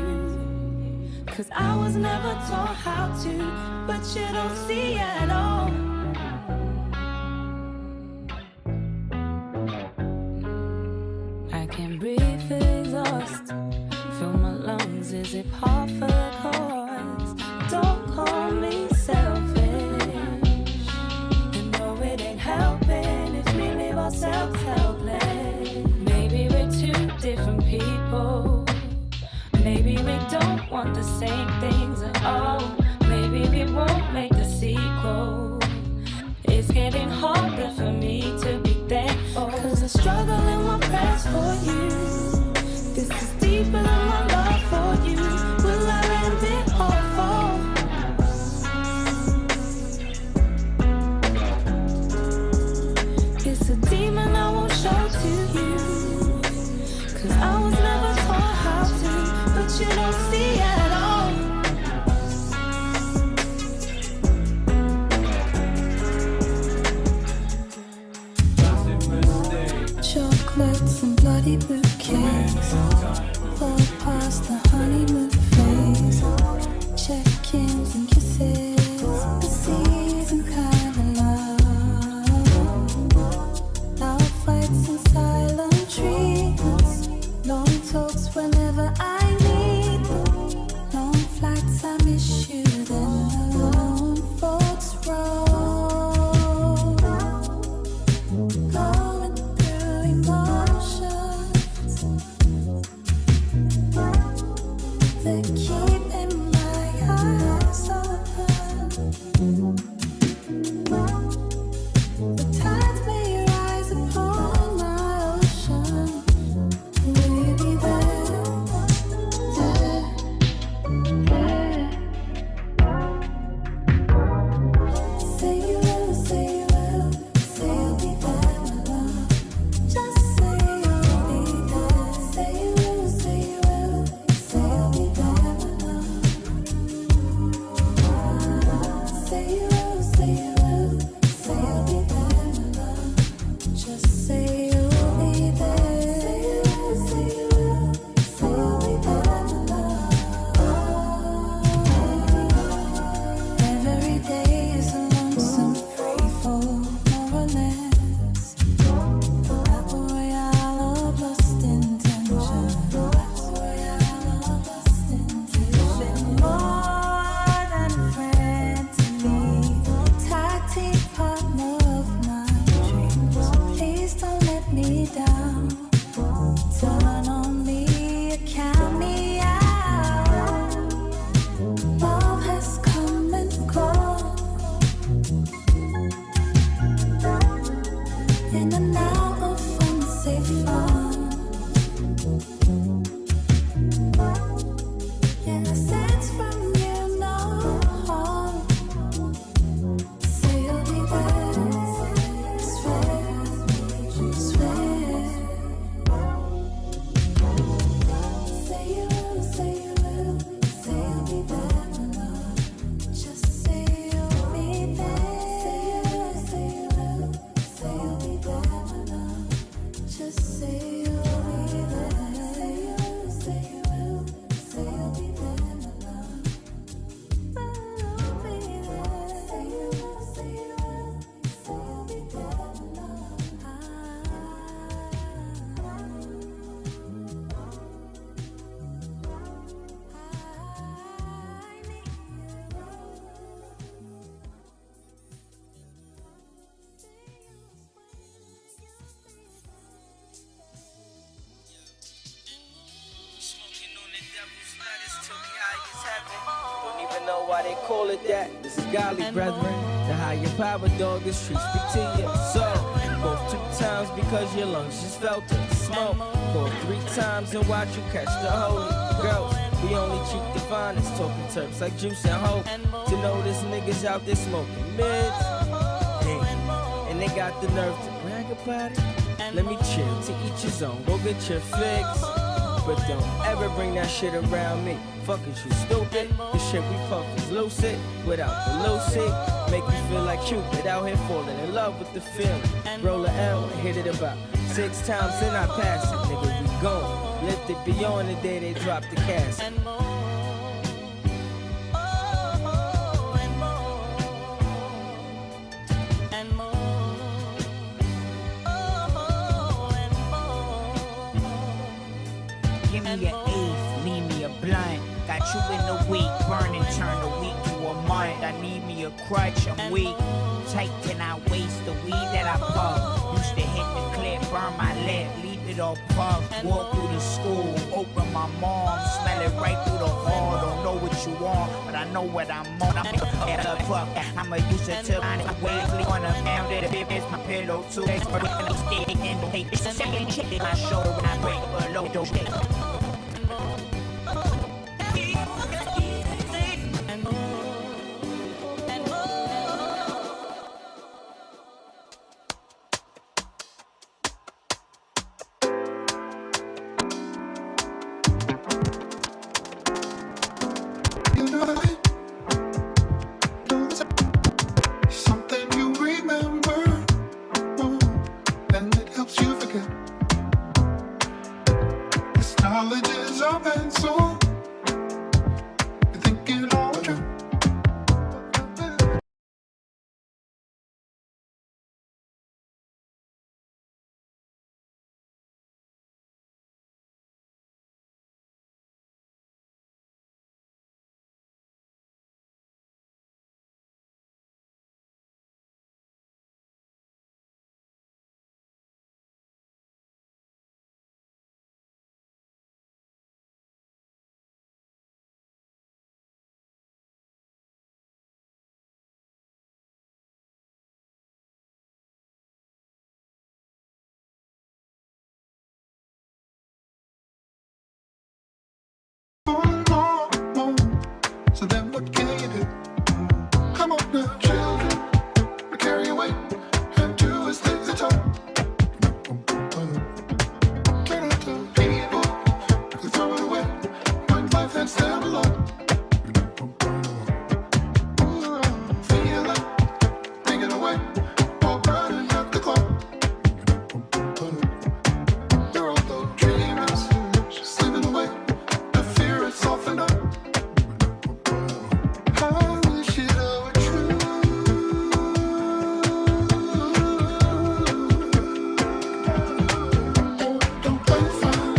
'cause I was never taught how to, but you don't see at all. zip off for the chorus. Don't call me selfish. You know it ain't helping if we leave ourselves helpless. Maybe we're two different people. Maybe we don't want the same things at all. Maybe we won't make the sequel. It's getting harder for me to be thankful, 'cause I struggle in my prayers for you. This is deeper than my love for you. Will I let it all fall? It's a demon I won't show to you, 'cause I was never taught how to, but you don't see at all. Chocolates and bloody bouquets, far past the honeymoon phase. Check-ins and kisses, the season kind of love. Loud fights and silent treats, long talks whenever I need them. Long flights, I miss you, then the lone folks roll. Going through emotions, they're keeping my eyes open. The tides may rise upon my ocean. Will you be there? Say you will, say you will, say you'll be there, my love. Just say you'll be there. Say you will, say you will, say you'll be there, my love. Say you will, say you will, say you'll be there, my love. Just say you'll be there. Say you will, say you will, say you'll be there, my love. Every day is a lonesome free fall, more or less. Battle royale of lost intention. Battle royale of lost intention. Been more than a friend to me, tag team partner of my dreams. Please don't let me down. Turn on me, count me out. Love has come and gone, in and out of unsafe fun. Yeah, a sense from you, no harm. Say you'll be there, swear, swear. Say you will, say you will, say you'll be there, my love. Just say you'll be there. Say you will, say you will, say you'll be there, my love. Just say you'll be there. Say you will, say you will, say you'll be there, my love. But you'll be there. Say you will, say you will, say you'll be there, my love. Smoking on the devil's lettuce till the highest heaven. Don't even know why they call it that. This is godly, brethren. The higher power, dog, the street speak to your soul. Both 2 times because your lungs just felt the smoke. Go 3 times and watch you catch the holy ghost. We only treat the finest, talking terps like juice and hope. To know this niggas out there smoking mids. Damn. And they got the nerve to brag about it. Let me chill, to each his own, go get your fix. But don't ever bring that shit around me. Fuck is you stupid? The shit we puff is lucid, without the lucid. Make you feel like Cupid out here falling in love with the feeling. Roll a L and hit it about 6 times and I pass it. Nigga, we gone. Lift it beyond the day they drop the casket. Give me an eighth, leave me a blind. got you in the week. Burn and turn the week to a month. I need me a crutch, I'm weak. Tight, can I waste the weed that I puff? Used to hit the clip, burn my lip, leave it all puff. Walk through the school, open my mom, smell it right through the hall. Don't know what you want, but I know what I'm on. I'm a fuck, I'm a user to find it. Wavely on a family, the baby is my pillow too. Expert with the stick and the hate. It's a second chip in my shoulder when I break below those days. Something you remember, and it helps you forget. This knowledge is a pencil. You think it all true. So then what can you do? Come on now, children, we carry your weight and do as things are taught. Turn it to people, we throw it away, when life hands them a lot. Feel it, bring it away, while burning up the clock. There are those dreamers, just living away, the fear it's softened up. I wish it all were true. Don't play fine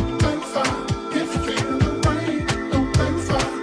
if you feel the rain. Don't play fine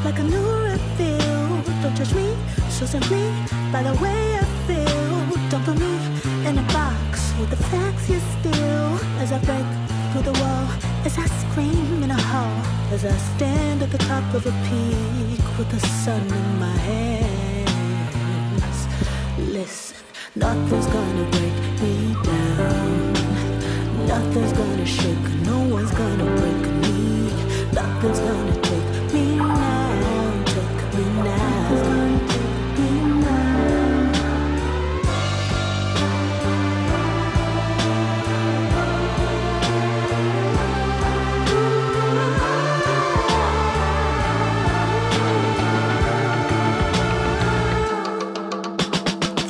like a new reveal. Don't judge me so simply by the way I feel. Don't put me in a box with the facts you steal. As I break through the wall, as I scream in a hall, as I stand at the top of a peak with the sun in my hands. Listen, nothing's gonna break me down. Nothing's gonna shake, no one's gonna break me. Nothing's gonna take me now, take me now, take me now.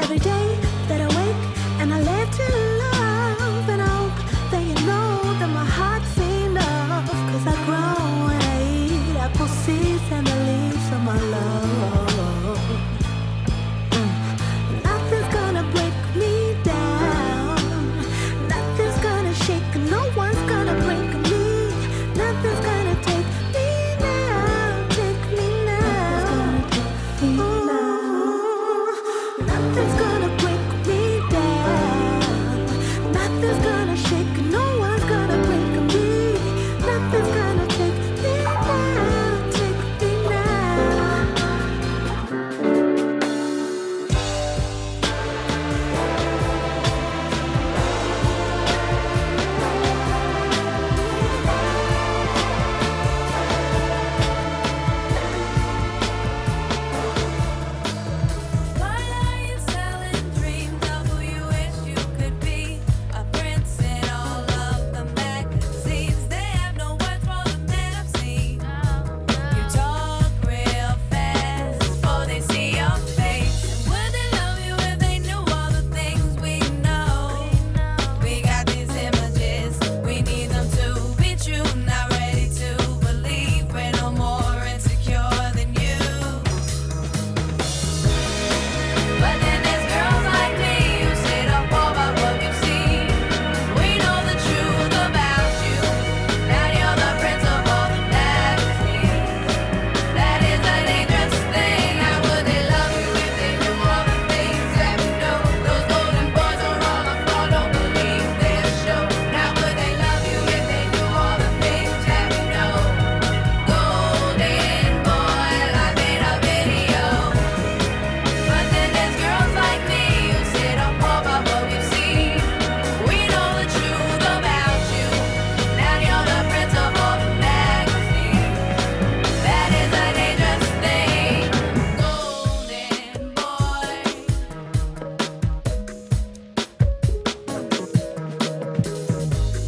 Every day that I wake and I live to love, and I hope that you know that my heart's enough. 'Cause I grow and I eat apple seeds and the leaves of my love. Nothing's gonna break me down. Nothing's gonna shake, no one's gonna break me. Nothing's gonna take me now, take me now. Ooh. Nothing's gonna break me down. Nothing's gonna shake, no one's gonna break me. Nothing's gonna take me now, take me now. Why are you selling dreams of who you wish you could be? A prince in all of the magazines. They have no words for the men I've seen. You talk real fast before they see your face. And would they love you if they knew all the things we know? We got these images, we need them to be true. Not ready to believe we're no more insecure than you. But then there's girls like me who sit up all about what we've seen. We know the truth about you. Now you're the prince of all the magazines. That is a dangerous thing. How would they love you if they knew all the things that we know? Those golden boys are on the floor, don't believe their show. How would they love you if they knew all the things that we know? Golden boy, I made a video. But then there's girls like me who sit up all about what we've seen. We know the truth about you. Now you're the prince of all the magazines. That is a dangerous thing. Golden boy.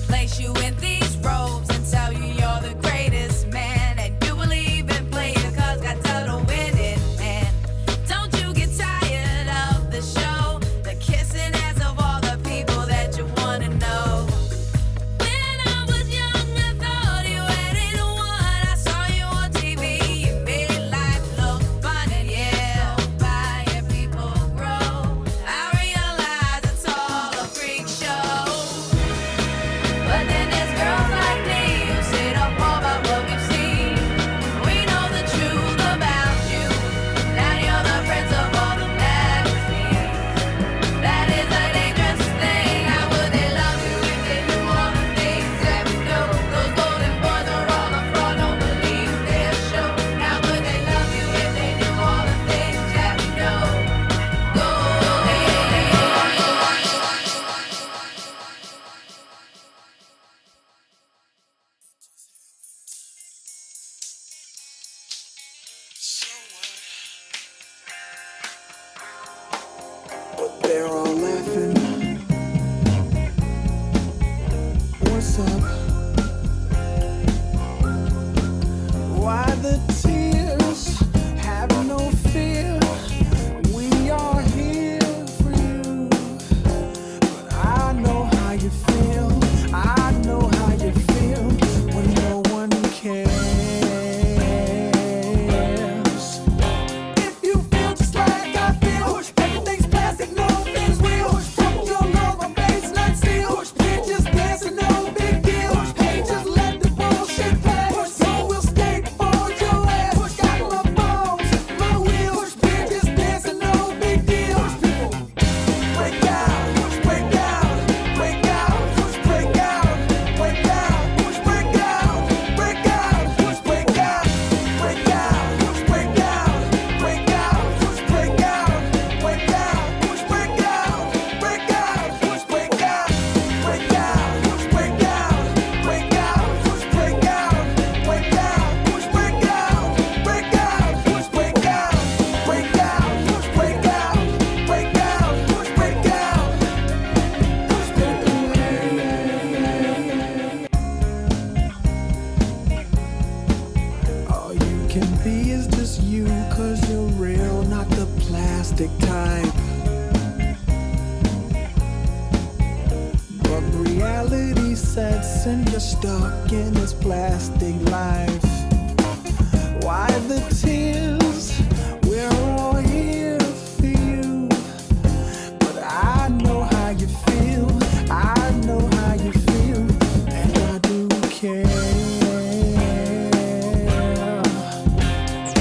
Place you in these robes and tell you you're the greatest man. And you believe in playing cards, got to win it, man. Don't you get tired of the show? The kissing ass of all the people that you wanna know. When I was young, I thought you had it won. I saw you on TV, you made life look fun. And yeah, by and people grow. I realize it's all a freak show. But then there's girls like me who sit up all about what we've seen. We know the truth about you. Now you're the prince of all the magazines. That is a dangerous thing. How would they love you if they knew all the things that we know? Those golden boys are all the fraud, don't believe their show. How would they love you if they knew all the things that we know? But they're all laughing. What's up? Why the tears? Have no fear. We are here for you. But I know how you feel. I know how you feel when no one cares. If you feel just like I feel, everything's plastic, no things. is just you, 'cause you're real, not the plastic type. But reality sets and you're stuck in this plastic life. Why the tears? We're all here for you. But I know how you feel. I know how you feel. And I do care.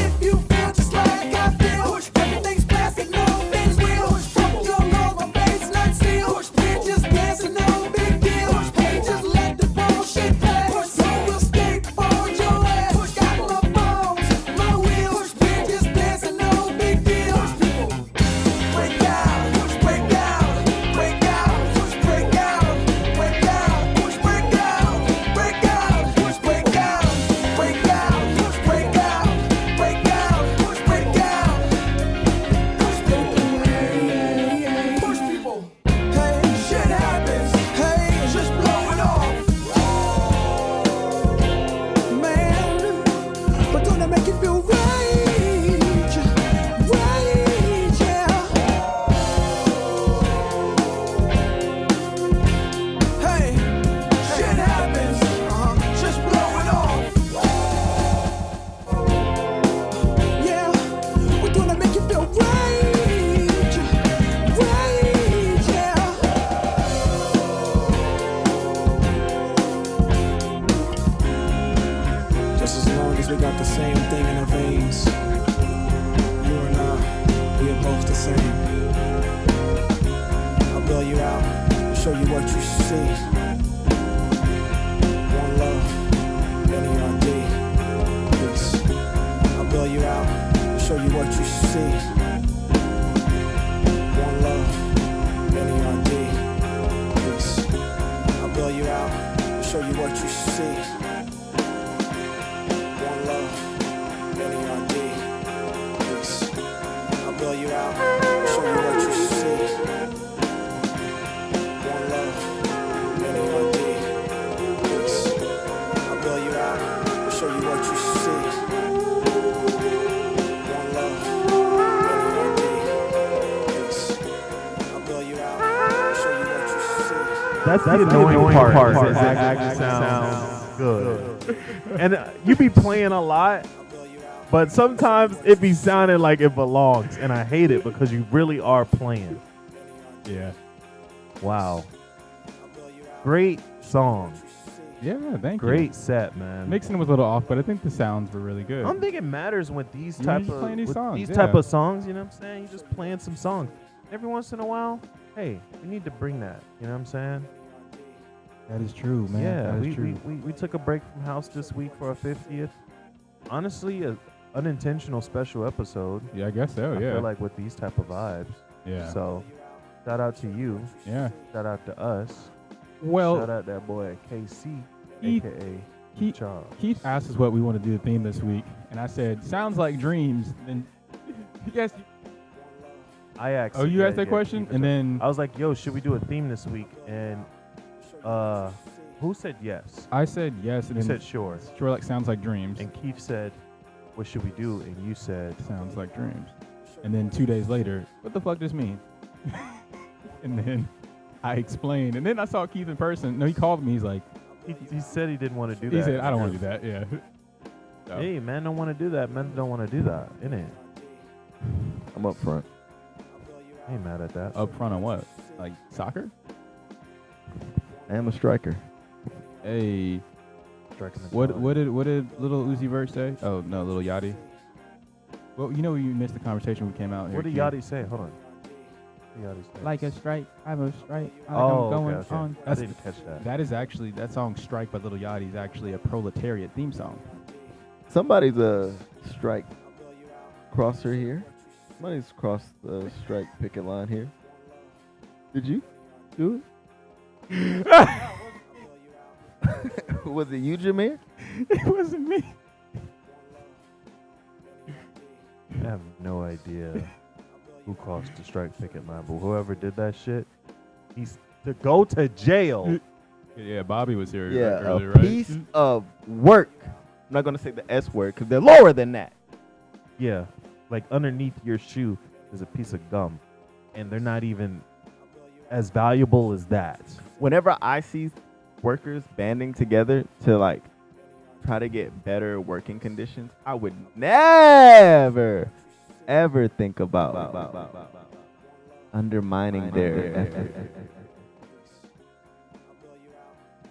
If you feel just like I feel, everything's plastic, nothing's real. From your love, my face not sealed. We're just dancing, no big deal. Hey, just let the bullshit pass. You will skateboard your ass. Got my bones, my wheels. We're just dancing, no big deal. Break out, break out, break out, break out, break out, break out, break out, break out, break out, break out, break out, break out. Push people. Hey, shit happens. Hey, just blow it off. Man, but don't it make you feel rage? Rage, yeah. Hey, shit happens. Just blow it off. Yeah, we're gonna make you feel rage. Rage, yeah. Just as long as we got the same thing in our veins, you and I, we are both the same. I'll bail you out, show you what you see. One love, NERD. Peace. I'll bail you out, show you what you see. One love, NERD. Peace. I'll bail you out, show you what you see. One love, NERD. Peace. I'll bail you out, show you what you see. One love, NERD. Peace. I'll bail you out, show you what you see. One love, NERD. Peace. I'll bail you out, show you what you see. That's the annoying part. Is it actually sounds good. And you be playing a lot, but sometimes it be sounding like it belongs, and I hate it because you really are playing. Yeah. Wow. Great song. Yeah, thank you. Great set, man. Mixing was a little off, but I think the sounds were really good. I don't think it matters with these You're type just of playing these songs, yeah. type of songs. You know what I'm saying? You're just playing some songs. Every once in a while, hey, we need to bring that. You know what I'm saying? That is true, man. Yeah, that is true. we took a break from house this week for our 50th. Honestly, a unintentional special episode. Yeah, I guess so. I Yeah. feel like with these type of vibes. Yeah. So, shout out to you. Yeah. Shout out to us. Well, shout out that boy KC, Keith- aka Keith, Charles. Keith asked us what we want to do the theme this week, and I said, "Sounds like dreams." Then, yes. I asked. Oh, you asked that question, and then I was like, "Yo, should we do a theme this week?" And who said yes? I said yes, and You then said sure. Sure, like sounds like dreams. And Keith said, "What should we do?" And you said, "Sounds like dreams." And then 2 days later, what the fuck does this mean? And then I explained, and then I saw Keith in person. No, he called me. He's like, he said he didn't want to do that. he said, "I don't want to do that." Yeah. So, Hey, man, don't want to do that. Men don't want to do that, innit? I'm up front. I ain't mad at that. up front on what? Like soccer? I am a striker. Hey. Striking the What ball. what did little Uzi Vert say? Oh no, little Yachty. Well, you know you missed the conversation when we came out here. What did Keith. Yachty say? Hold on. What did Yachty say? Like a strike, I'm a strike. Oh, I'm going okay. on. I didn't catch that. That is actually that song "Strike" by Little Yachty is actually a proletariat theme song. Somebody's a strike crosser here. Somebody's crossed the strike picket line here. Did you do it? Was it you, Jameer? It wasn't me. I have no idea who crossed the strike picket line, but whoever did that shit, he's to go to jail. Yeah, Bobby was here Yeah, earlier, a right? piece of work. I'm not going to say the S word because they're lower than that. Yeah, like underneath your shoe is a piece of gum, and they're not even as valuable as that. Whenever I see workers banding together to like try to get better working conditions, I would never ever think about undermining their effort.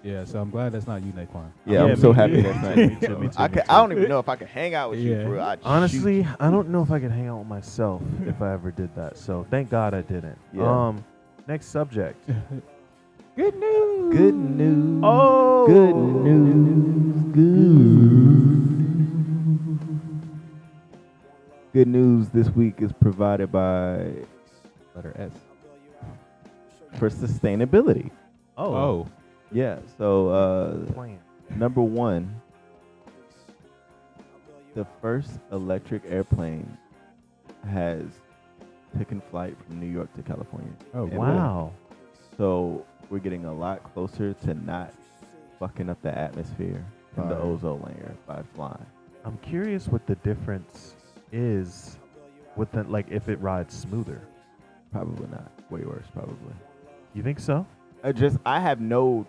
Yeah, so I'm glad that's not you, Naquan. Yeah, I'm so happy that's not Me me. too, me too, I me too. don't even know if I could hang out with you Yeah. for real. I'd Honestly, shoot I don't know if I could hang out with myself if I ever did that. So thank God I didn't. Yeah. Next subject. Good news. Good news. Oh, Good news. Good news this week is provided by Letter S. for sustainability. Oh. Yeah. So Plan. number 1, the first electric airplane has taken flight from New York to California. Oh, And Wow. So we're getting a lot closer to not fucking up the atmosphere and the Right. ozone layer by flying. I'm curious what the difference is with the, like if it rides smoother. Probably not. Way worse, probably. You think so? I have no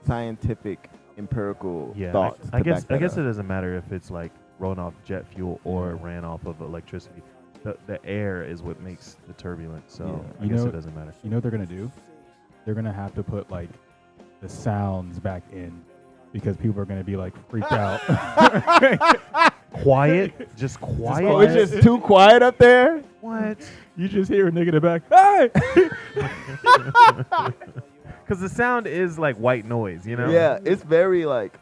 scientific empirical Yeah. thoughts. I to guess back that it up. doesn't matter if it's like rolling off jet fuel or Yeah. ran off of electricity. The air is what makes the turbulence. So Yeah. I You guess know- it doesn't matter. You know what they're gonna do? They're gonna have to put like the sounds back in because people are gonna be like freaked out. Quiet, just quiet. Oh, it's just too quiet up there. What? You just hear a nigga in the back. Hey! Because the sound is like white noise, you know? Yeah, it's very like,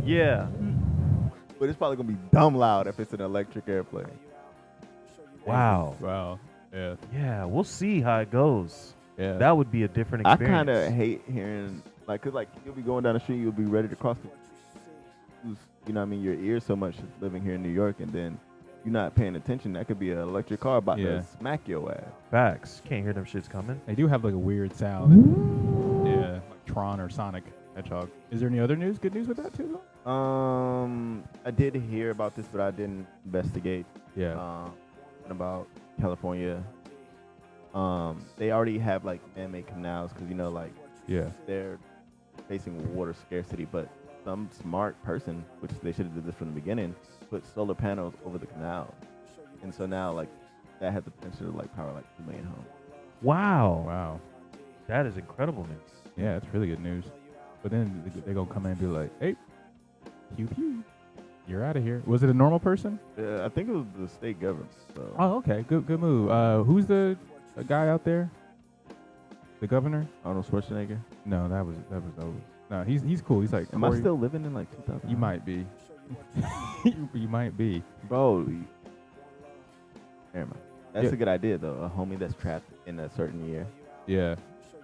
Yeah. but it's probably gonna be dumb loud if it's an electric airplane. Wow. Wow. Yeah. Yeah, we'll see how it goes. Yeah. That would be a different I experience. kind of hate hearing cause like you'll be going down the street, you'll be ready to cross the, you know what I mean, your ears so much living here in New York, and then you're not paying attention. That could be an electric car about Yeah. to smack your ass. Facts. Can't hear them shits coming. They do have like a weird sound. Yeah, like Tron or Sonic Hedgehog. Is there any other news? Good news with that too? I did hear about this, but I didn't investigate. Yeah. About California. They already have like man-made canals because you know like Yeah. they're facing water scarcity, but some smart person, which they should have did this from the beginning, put solar panels over the canal, and so now like that has the potential to like power like 2 million homes. Wow. Wow. That is incredible news. Yeah, it's really good news. But then they're gonna come in and be like, "Hey, pew pew, you're out of here." Was it a normal person? I think it was the state government. So. Oh, okay. Good move. Who's the guy out there? The governor? Arnold Schwarzenegger. No, that was over. No, he's cool. He's like, Am I still living in like 2000? You might be. you might be. Bro. Never mind. That's Yeah. a good idea though. A homie that's trapped in a certain year. Yeah.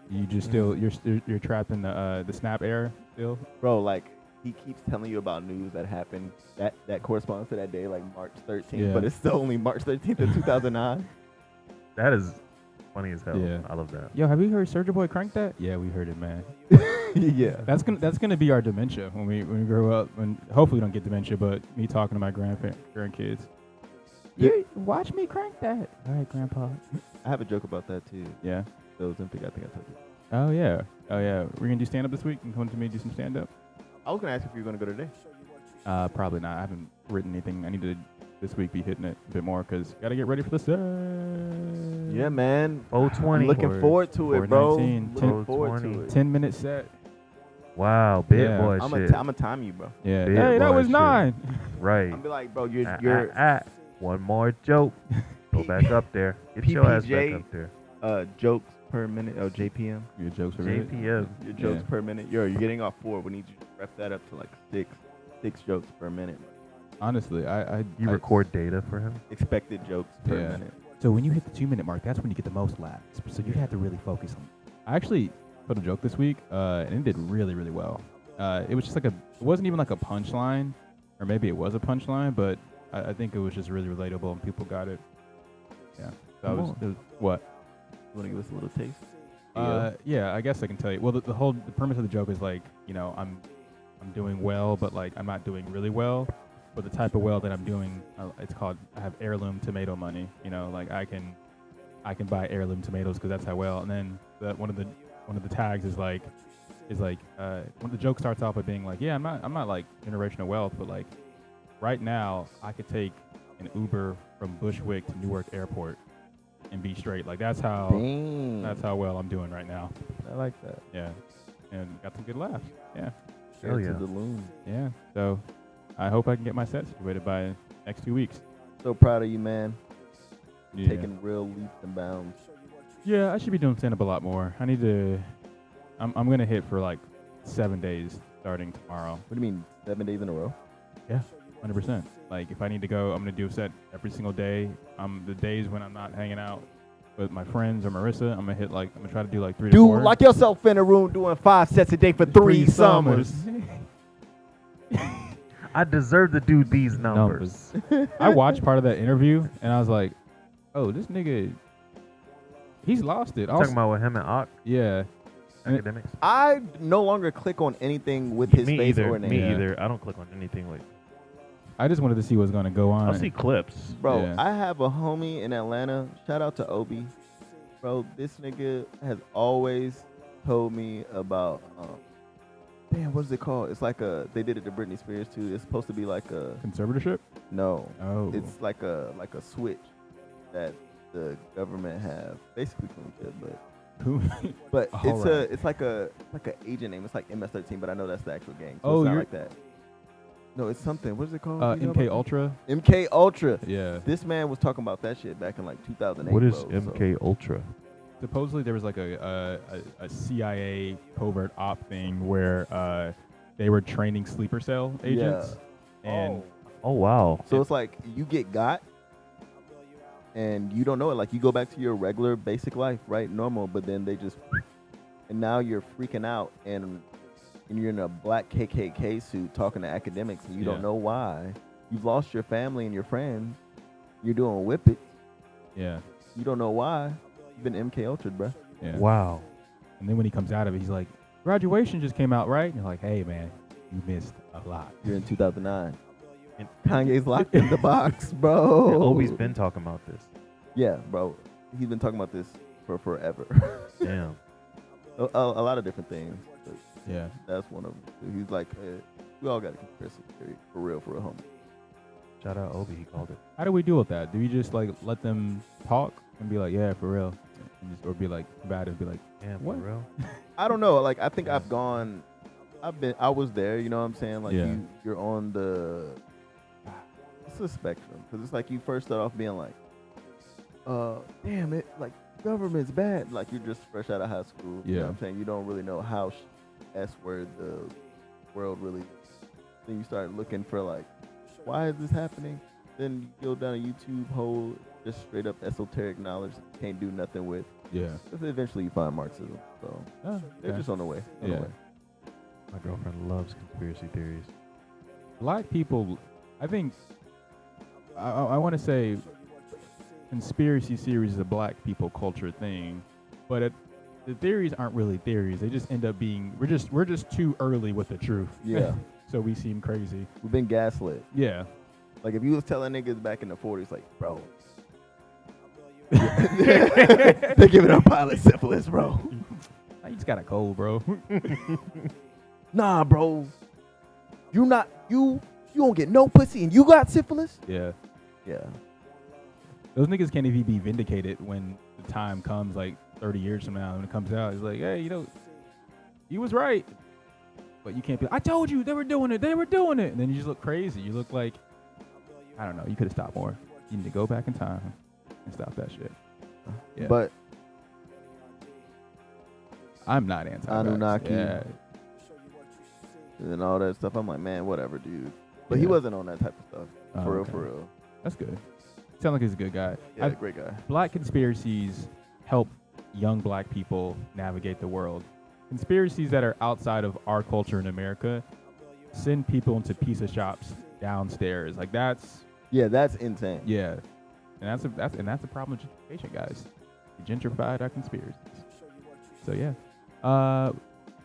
You just you're trapped in the snap era still. Bro, like he keeps telling you about news that happened that corresponds to that day, like March 13th, Yeah. but it's still only March 13th of 2009. That is funny as hell. Yeah. I love that. Yo, have you heard Soulja Boy crank that? Yeah, we heard it, man. Yeah. That's gonna be our dementia when we grow up. When hopefully we don't get dementia, but me talking to my grandkids. Yeah. Watch me crank that. All right, Grandpa. I have a joke about that too. Yeah. The Ozempic, I think I told you. Oh yeah. We're gonna do stand up this week. You can come to me and do some stand up. I was gonna ask if you were gonna go today. Probably not. I haven't written anything. I need to this week be hitting it a bit more because gotta get ready for the set. Yeah, man. 020. I'm looking forward to it, bro. 419, Looking forward to it. 10-minute set. Wow, big Yeah. boy I'm shit. gonna time you, bro. Yeah. Big Hey, that boy was shit. 9. Right. I'll be like, bro, you're One more joke. Go back up there. Get your ass back PPJ. up there. Jokes per minute. Oh, JPM. Your jokes are really. JPM. Your jokes Yeah. per minute. You're getting off 4. We need you to rep that up to like six jokes per minute. Honestly, You I record data for him? Expected jokes per Yeah. minute. So when you hit the 2-minute mark, that's when you get the most laughs. So you have to really focus on. I actually put a joke this week, and it did really, really well. It was just like it wasn't even like a punchline, or maybe it was a punchline, but I think it was just really relatable and people got it. Yeah. That was what? You want to give us a little taste? Yeah, I guess I can tell you. Well, the premise of the joke is like, you know, I'm doing well, but like I'm not doing really well. but the type of well that I'm doing, it's called. I have heirloom tomato money. You know, like I can buy heirloom tomatoes because that's how well. And then one of the tags is like when the joke starts off with being like, yeah, I'm not like generational wealth, but like right now I could take an Uber from Bushwick to Newark Airport and be straight. Like that's how well I'm doing right now. I like that. Yeah, and got some good laughs. Yeah. Hell yeah. To the loon. Yeah. So I hope I can get my set situated by next 2 weeks. So proud of you, man. Yeah. Taking real leaps and bounds. Yeah, I should be doing stand-up a lot more. I need to. I'm gonna hit for like 7 days starting tomorrow. What do you mean, 7 days in a row? Yeah, 100%. Like if I need to go, I'm gonna do a set every single day. The days when I'm not hanging out with my friends or Marissa, I'm gonna try to do like 3 to 4. Dude, lock yourself in a room doing 5 sets a day for 3 summers. I deserve to do these numbers. I watched part of that interview and I was like, oh, this nigga, he's lost it. Talking about with him and Ock? Yeah. Academics? I no longer click on anything with his face or name. Me either. I don't click on anything like. I just wanted to see what's gonna go on. I'll see clips. Bro, Yeah. I have a homie in Atlanta. Shout out to Obi. Bro, this nigga has always told me about damn, what's it called? It's like they did it to Britney Spears too. It's supposed to be like a conservatorship? No. Oh. It's like a switch that the government have. Basically some shit, but it's like a agent name. It's like MS-13, but I know that's the actual gang. So it's not like that. No, it's something. What is it called? MK Ultra. MK Ultra. Yeah. This man was talking about that shit back in like 2008. What is bro, MK Ultra? Supposedly there was like a CIA covert op thing where they were training sleeper cell agents. Yeah. And oh wow. So it's like you get got and you don't know it. Like you go back to your regular basic life, right? Normal, but then they just and now you're freaking out and you're in a black KKK suit talking to academics and you don't know why. You've lost your family and your friends. You're doing whippets. Yeah. You don't know why. You've been MK Ultra'd, bro. Yeah. Wow. And then when he comes out of it, he's like, graduation just came out, right? And you're like, hey, man, you missed a lot. You're in 2009. And Kanye's locked in the box, bro. Yeah, Obi's been talking about this. Yeah, bro. He's been talking about this for forever. Damn. A lot of different things. But yeah. That's one of them. He's like, hey, we all got a conspiracy theory. For real, homie. Shout out Obi, he called it. How do we deal with that? Do we just like let them talk and be like, yeah, for real? And just, or be like, bad and be like, yeah, what? For real? I don't know. Like, I think I was there, you know what I'm saying? Like, Yeah. you're on it's a spectrum. Because it's like you first start off being like, damn it, like, government's bad. Like, you're just fresh out of high school. You know what I'm saying? You don't really know how S-word the world really. Then you start looking for, like, why is this happening? Then you go down a YouTube hole, just straight up esoteric knowledge that you can't do nothing with. Yeah. Eventually you find Marxism. So they're just on the way. Yeah. My girlfriend loves conspiracy theories. Black people, I think, I want to say conspiracy theories is a black people culture thing, but the theories aren't really theories. They just end up being, we're just too early with the truth. Yeah. So we seem crazy. We've been gaslit. Yeah. Like if you was telling niggas back in the 40s, like, bro, they're giving our pilot syphilis, bro. You just got a cold, bro. Nah, bro. You don't get no pussy and you got syphilis? Yeah. Yeah. Those niggas can't even be vindicated when the time comes, like 30 years from now, when it comes out. It's like, hey, you was right. But you can't be, I told you they were doing it. And then you just look crazy. You look like, I don't know, you could have stopped more. You need to go back in time and stop that shit. Yeah. But I'm not anti-vax. Anunnaki. Yeah. And all that stuff. I'm like, man, whatever, dude. But Yeah. he wasn't on that type of stuff. Oh, For okay. real. That's good. Sounds like he's a good guy. Yeah, great guy. Black conspiracies help young black people navigate the world. Conspiracies that are outside of our culture in America send people into pizza shops downstairs. Like that's insane. Yeah, and that's a problem with gentrification, guys. We gentrified our conspiracies. So yeah,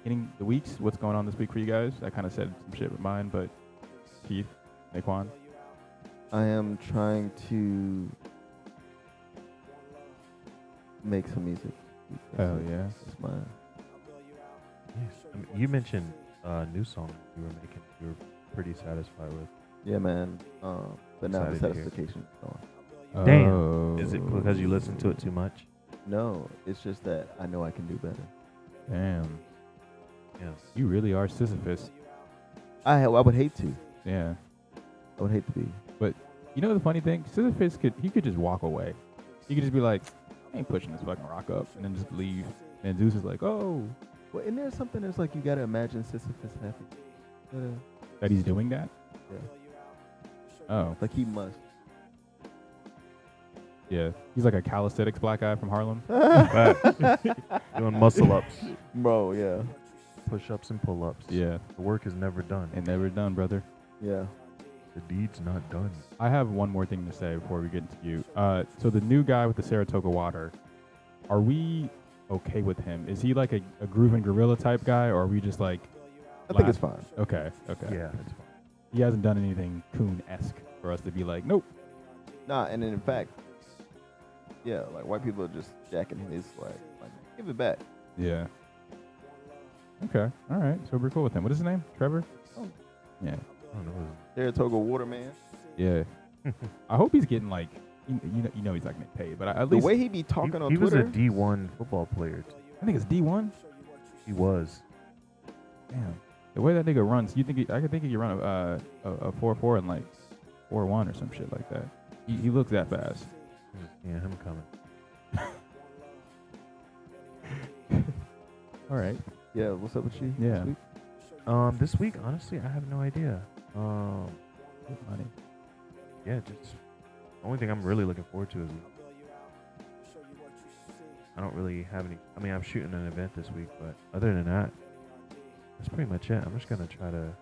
getting the weeks. What's going on this week for you guys? I kind of said some shit with mine, but Keith. Naquan? I am trying to make some music. Hell yeah. That's my. I mean, you mentioned a new song you were making. You were pretty satisfied with. Yeah, man. But now the Excited to hear. satisfaction is gone. Damn. Is it because you listen to it too much? No, it's just that I know I can do better. Damn. Yes. You really are Sisyphus. I would hate to. Yeah. I would hate to be. But you know the funny thing? Sisyphus could just walk away. He could just be like, I ain't pushing this fucking rock up, and then just leave. And Zeus is like, oh. Well, isn't there something that's like you gotta imagine Sisyphus happy? That he's doing that? Yeah. Oh. Like he must. Yeah. He's like a calisthenics black guy from Harlem. Doing muscle ups. Bro, yeah. Push ups and pull ups. Yeah. The work is never done. And never done, brother. Yeah. The deed's not done. I have one more thing to say before we get into you. So the new guy with the Saratoga water, are we okay with him? Is he like a grooving gorilla type guy, or are we just like... I think it's fine. Okay. Yeah, it's fine. He hasn't done anything Coon-esque for us to be like, nope. Nah, and in fact, yeah, like white people are just jacking his swag. Like, give it back. Yeah. Okay. All right. So we're cool with him. What is his name? Trevor? Oh. Yeah. I don't know. Saratoga Waterman. Yeah. I hope he's getting like, you know he's not getting paid, but at least The way he be talking on he Twitter. was a D1 football player. I think it's D1. He was. Damn. The way that nigga runs, I could think he could run a 4.4 and like 4.1 or some shit like that. He looks that fast. Yeah, him coming. All right. Yeah, what's up with you? Yeah. This week? This week, honestly, I have no idea. Money. Yeah, just the only thing I'm really looking forward to is I don't really have any. I mean, I'm shooting an event this week, but other than that, that's pretty much it. I'm just gonna try to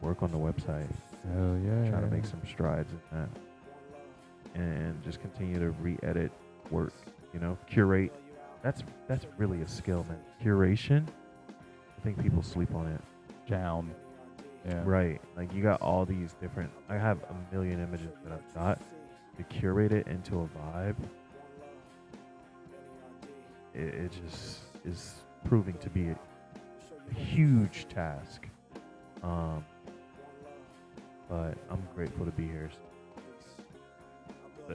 work on the website. Hell yeah. Try to make some strides in that, and just continue to re-edit work. You know, curate. That's really a skill, man. Curation. I think people sleep on it. Down. Yeah. Right. Like you got all these different. I have a million images that I've got. To curate it into a vibe, it just is proving to be a huge task. But I'm grateful to be here.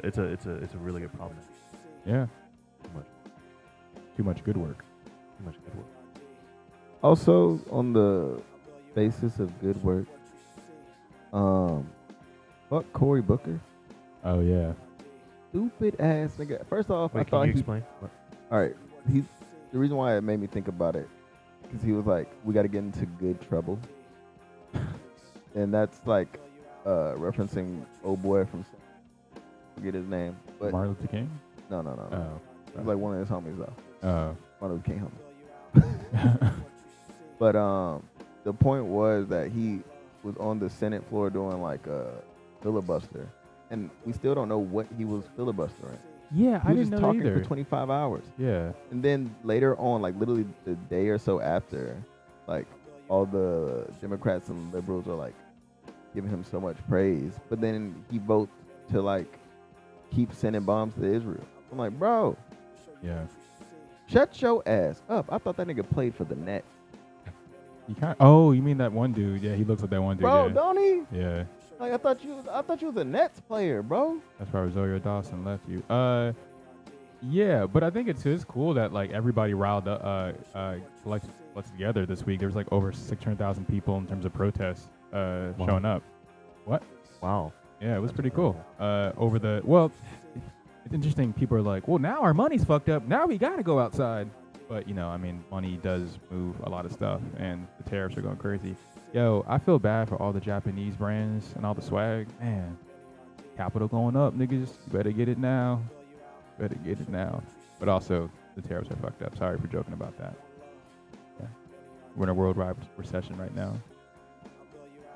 It's a really good problem. Yeah. Too much good work. Too much good work. Also, on the basis of good work, fuck Cory Booker. Oh yeah. Stupid ass nigga. First off, Wait, I thought can you he. explain? What? All right, the reason why it made me think about it, because he was like, we got to get into good trouble, and that's like referencing old boy from, forget his name, but Martin Luther King. No. Oh. It's like one of his homies though. Oh. Martin Luther King homie. But the point was that he was on the Senate floor doing like a filibuster, and we still don't know what he was filibustering. Yeah, I He was didn't just know talking either. for 25 hours. Yeah. And then later on, like literally the day or so after, like all the Democrats and liberals are like giving him so much praise, but then he votes to like keep sending bombs to Israel. I'm like, bro, Yeah. shut your ass up. I thought that nigga played for the Nets. Oh, you mean that one dude? Yeah, he looks like that one dude. Bro, yeah. don't he? Yeah. Like I thought you was a Nets player, bro. That's why Rosario Dawson left you. Yeah, but I think it's cool that like everybody riled up, collected together this week. There was like over 600,000 people in terms of protests showing up. What? Wow. Yeah, it was pretty cool. It's interesting. People are like, well, now our money's fucked up. Now we gotta go outside. But you know, I mean, money does move a lot of stuff, and the tariffs are going crazy. Yo, I feel bad for all the Japanese brands and all the swag. Man, capital going up, niggas. You better get it now. But also, the tariffs are fucked up. Sorry for joking about that. Yeah. We're in a worldwide recession right now.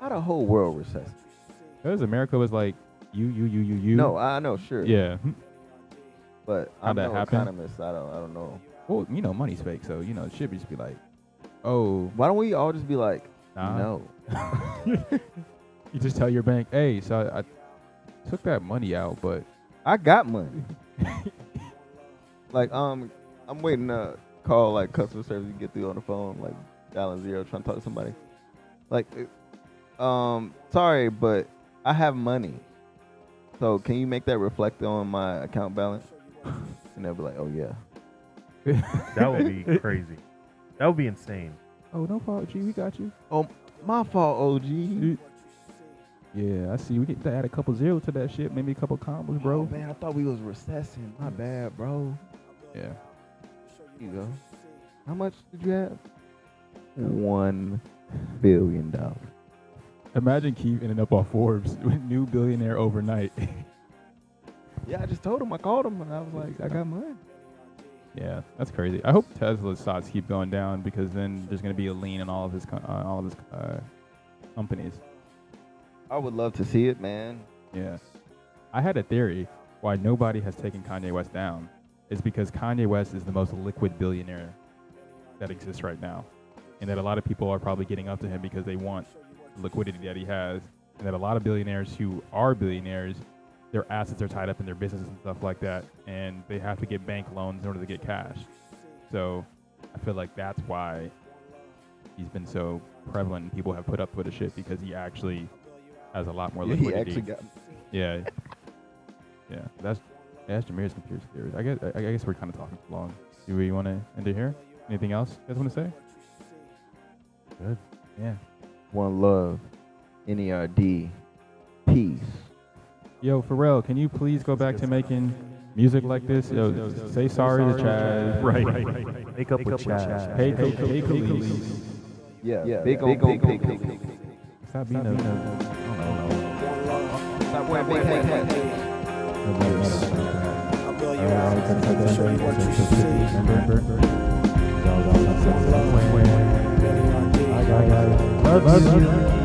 How the whole world recessed? Because America was like, you. No, I know, sure. Yeah. But How'd I'm that no happen? economist. I don't know. Well, you know, money's fake, so you know, it should just be like, oh. Why don't we all just be like, Nah. no? You just tell your bank, hey, so I took that money out, but I got money. Like, I'm waiting to call like customer service and get through on the phone, like dialing 0, trying to talk to somebody. Like, sorry, but I have money. So can you make that reflect on my account balance? And they'll be like, oh yeah. That would be crazy. That would be insane. Oh, no fault, G. We got you. Oh, my fault, OG. Yeah, I see. We get to add a couple zeros to that shit. Maybe a couple combos, bro. Oh, man, I thought we was recessing. My bad, bro. Yeah. Here you go. How much did you have? $1 billion. Imagine Keith ending up on Forbes, new billionaire overnight. Yeah, I just told him. I called him, and I was like, I got money. Yeah, that's crazy. I hope Tesla's stocks keep going down because then there's going to be a lien on all of his companies. I would love to see it, man. Yeah. I had a theory why nobody has taken Kanye West down. It's because Kanye West is the most liquid billionaire that exists right now. And that a lot of people are probably getting up to him because they want the liquidity that he has. And that a lot of billionaires who are billionaires, their assets are tied up in their businesses and stuff like that. And they have to get bank loans in order to get cash. So I feel like that's why he's been so prevalent and people have put up with the shit because he actually has a lot more liquidity. He actually got. Yeah. Yeah. That's Jameer's conspiracy theories. I guess we're kind of talking too long. Do we want to end it here? Anything else you guys want to say? Good. Yeah. One love. NERD. Peace. Yo, Pharrell, can you please go back to making music like this? Yo, say sorry to Chad. Right. Make up with Chad. Hey, Khalees. Yeah. Big on big. Stop being a... Stop wearing big hats. Love you.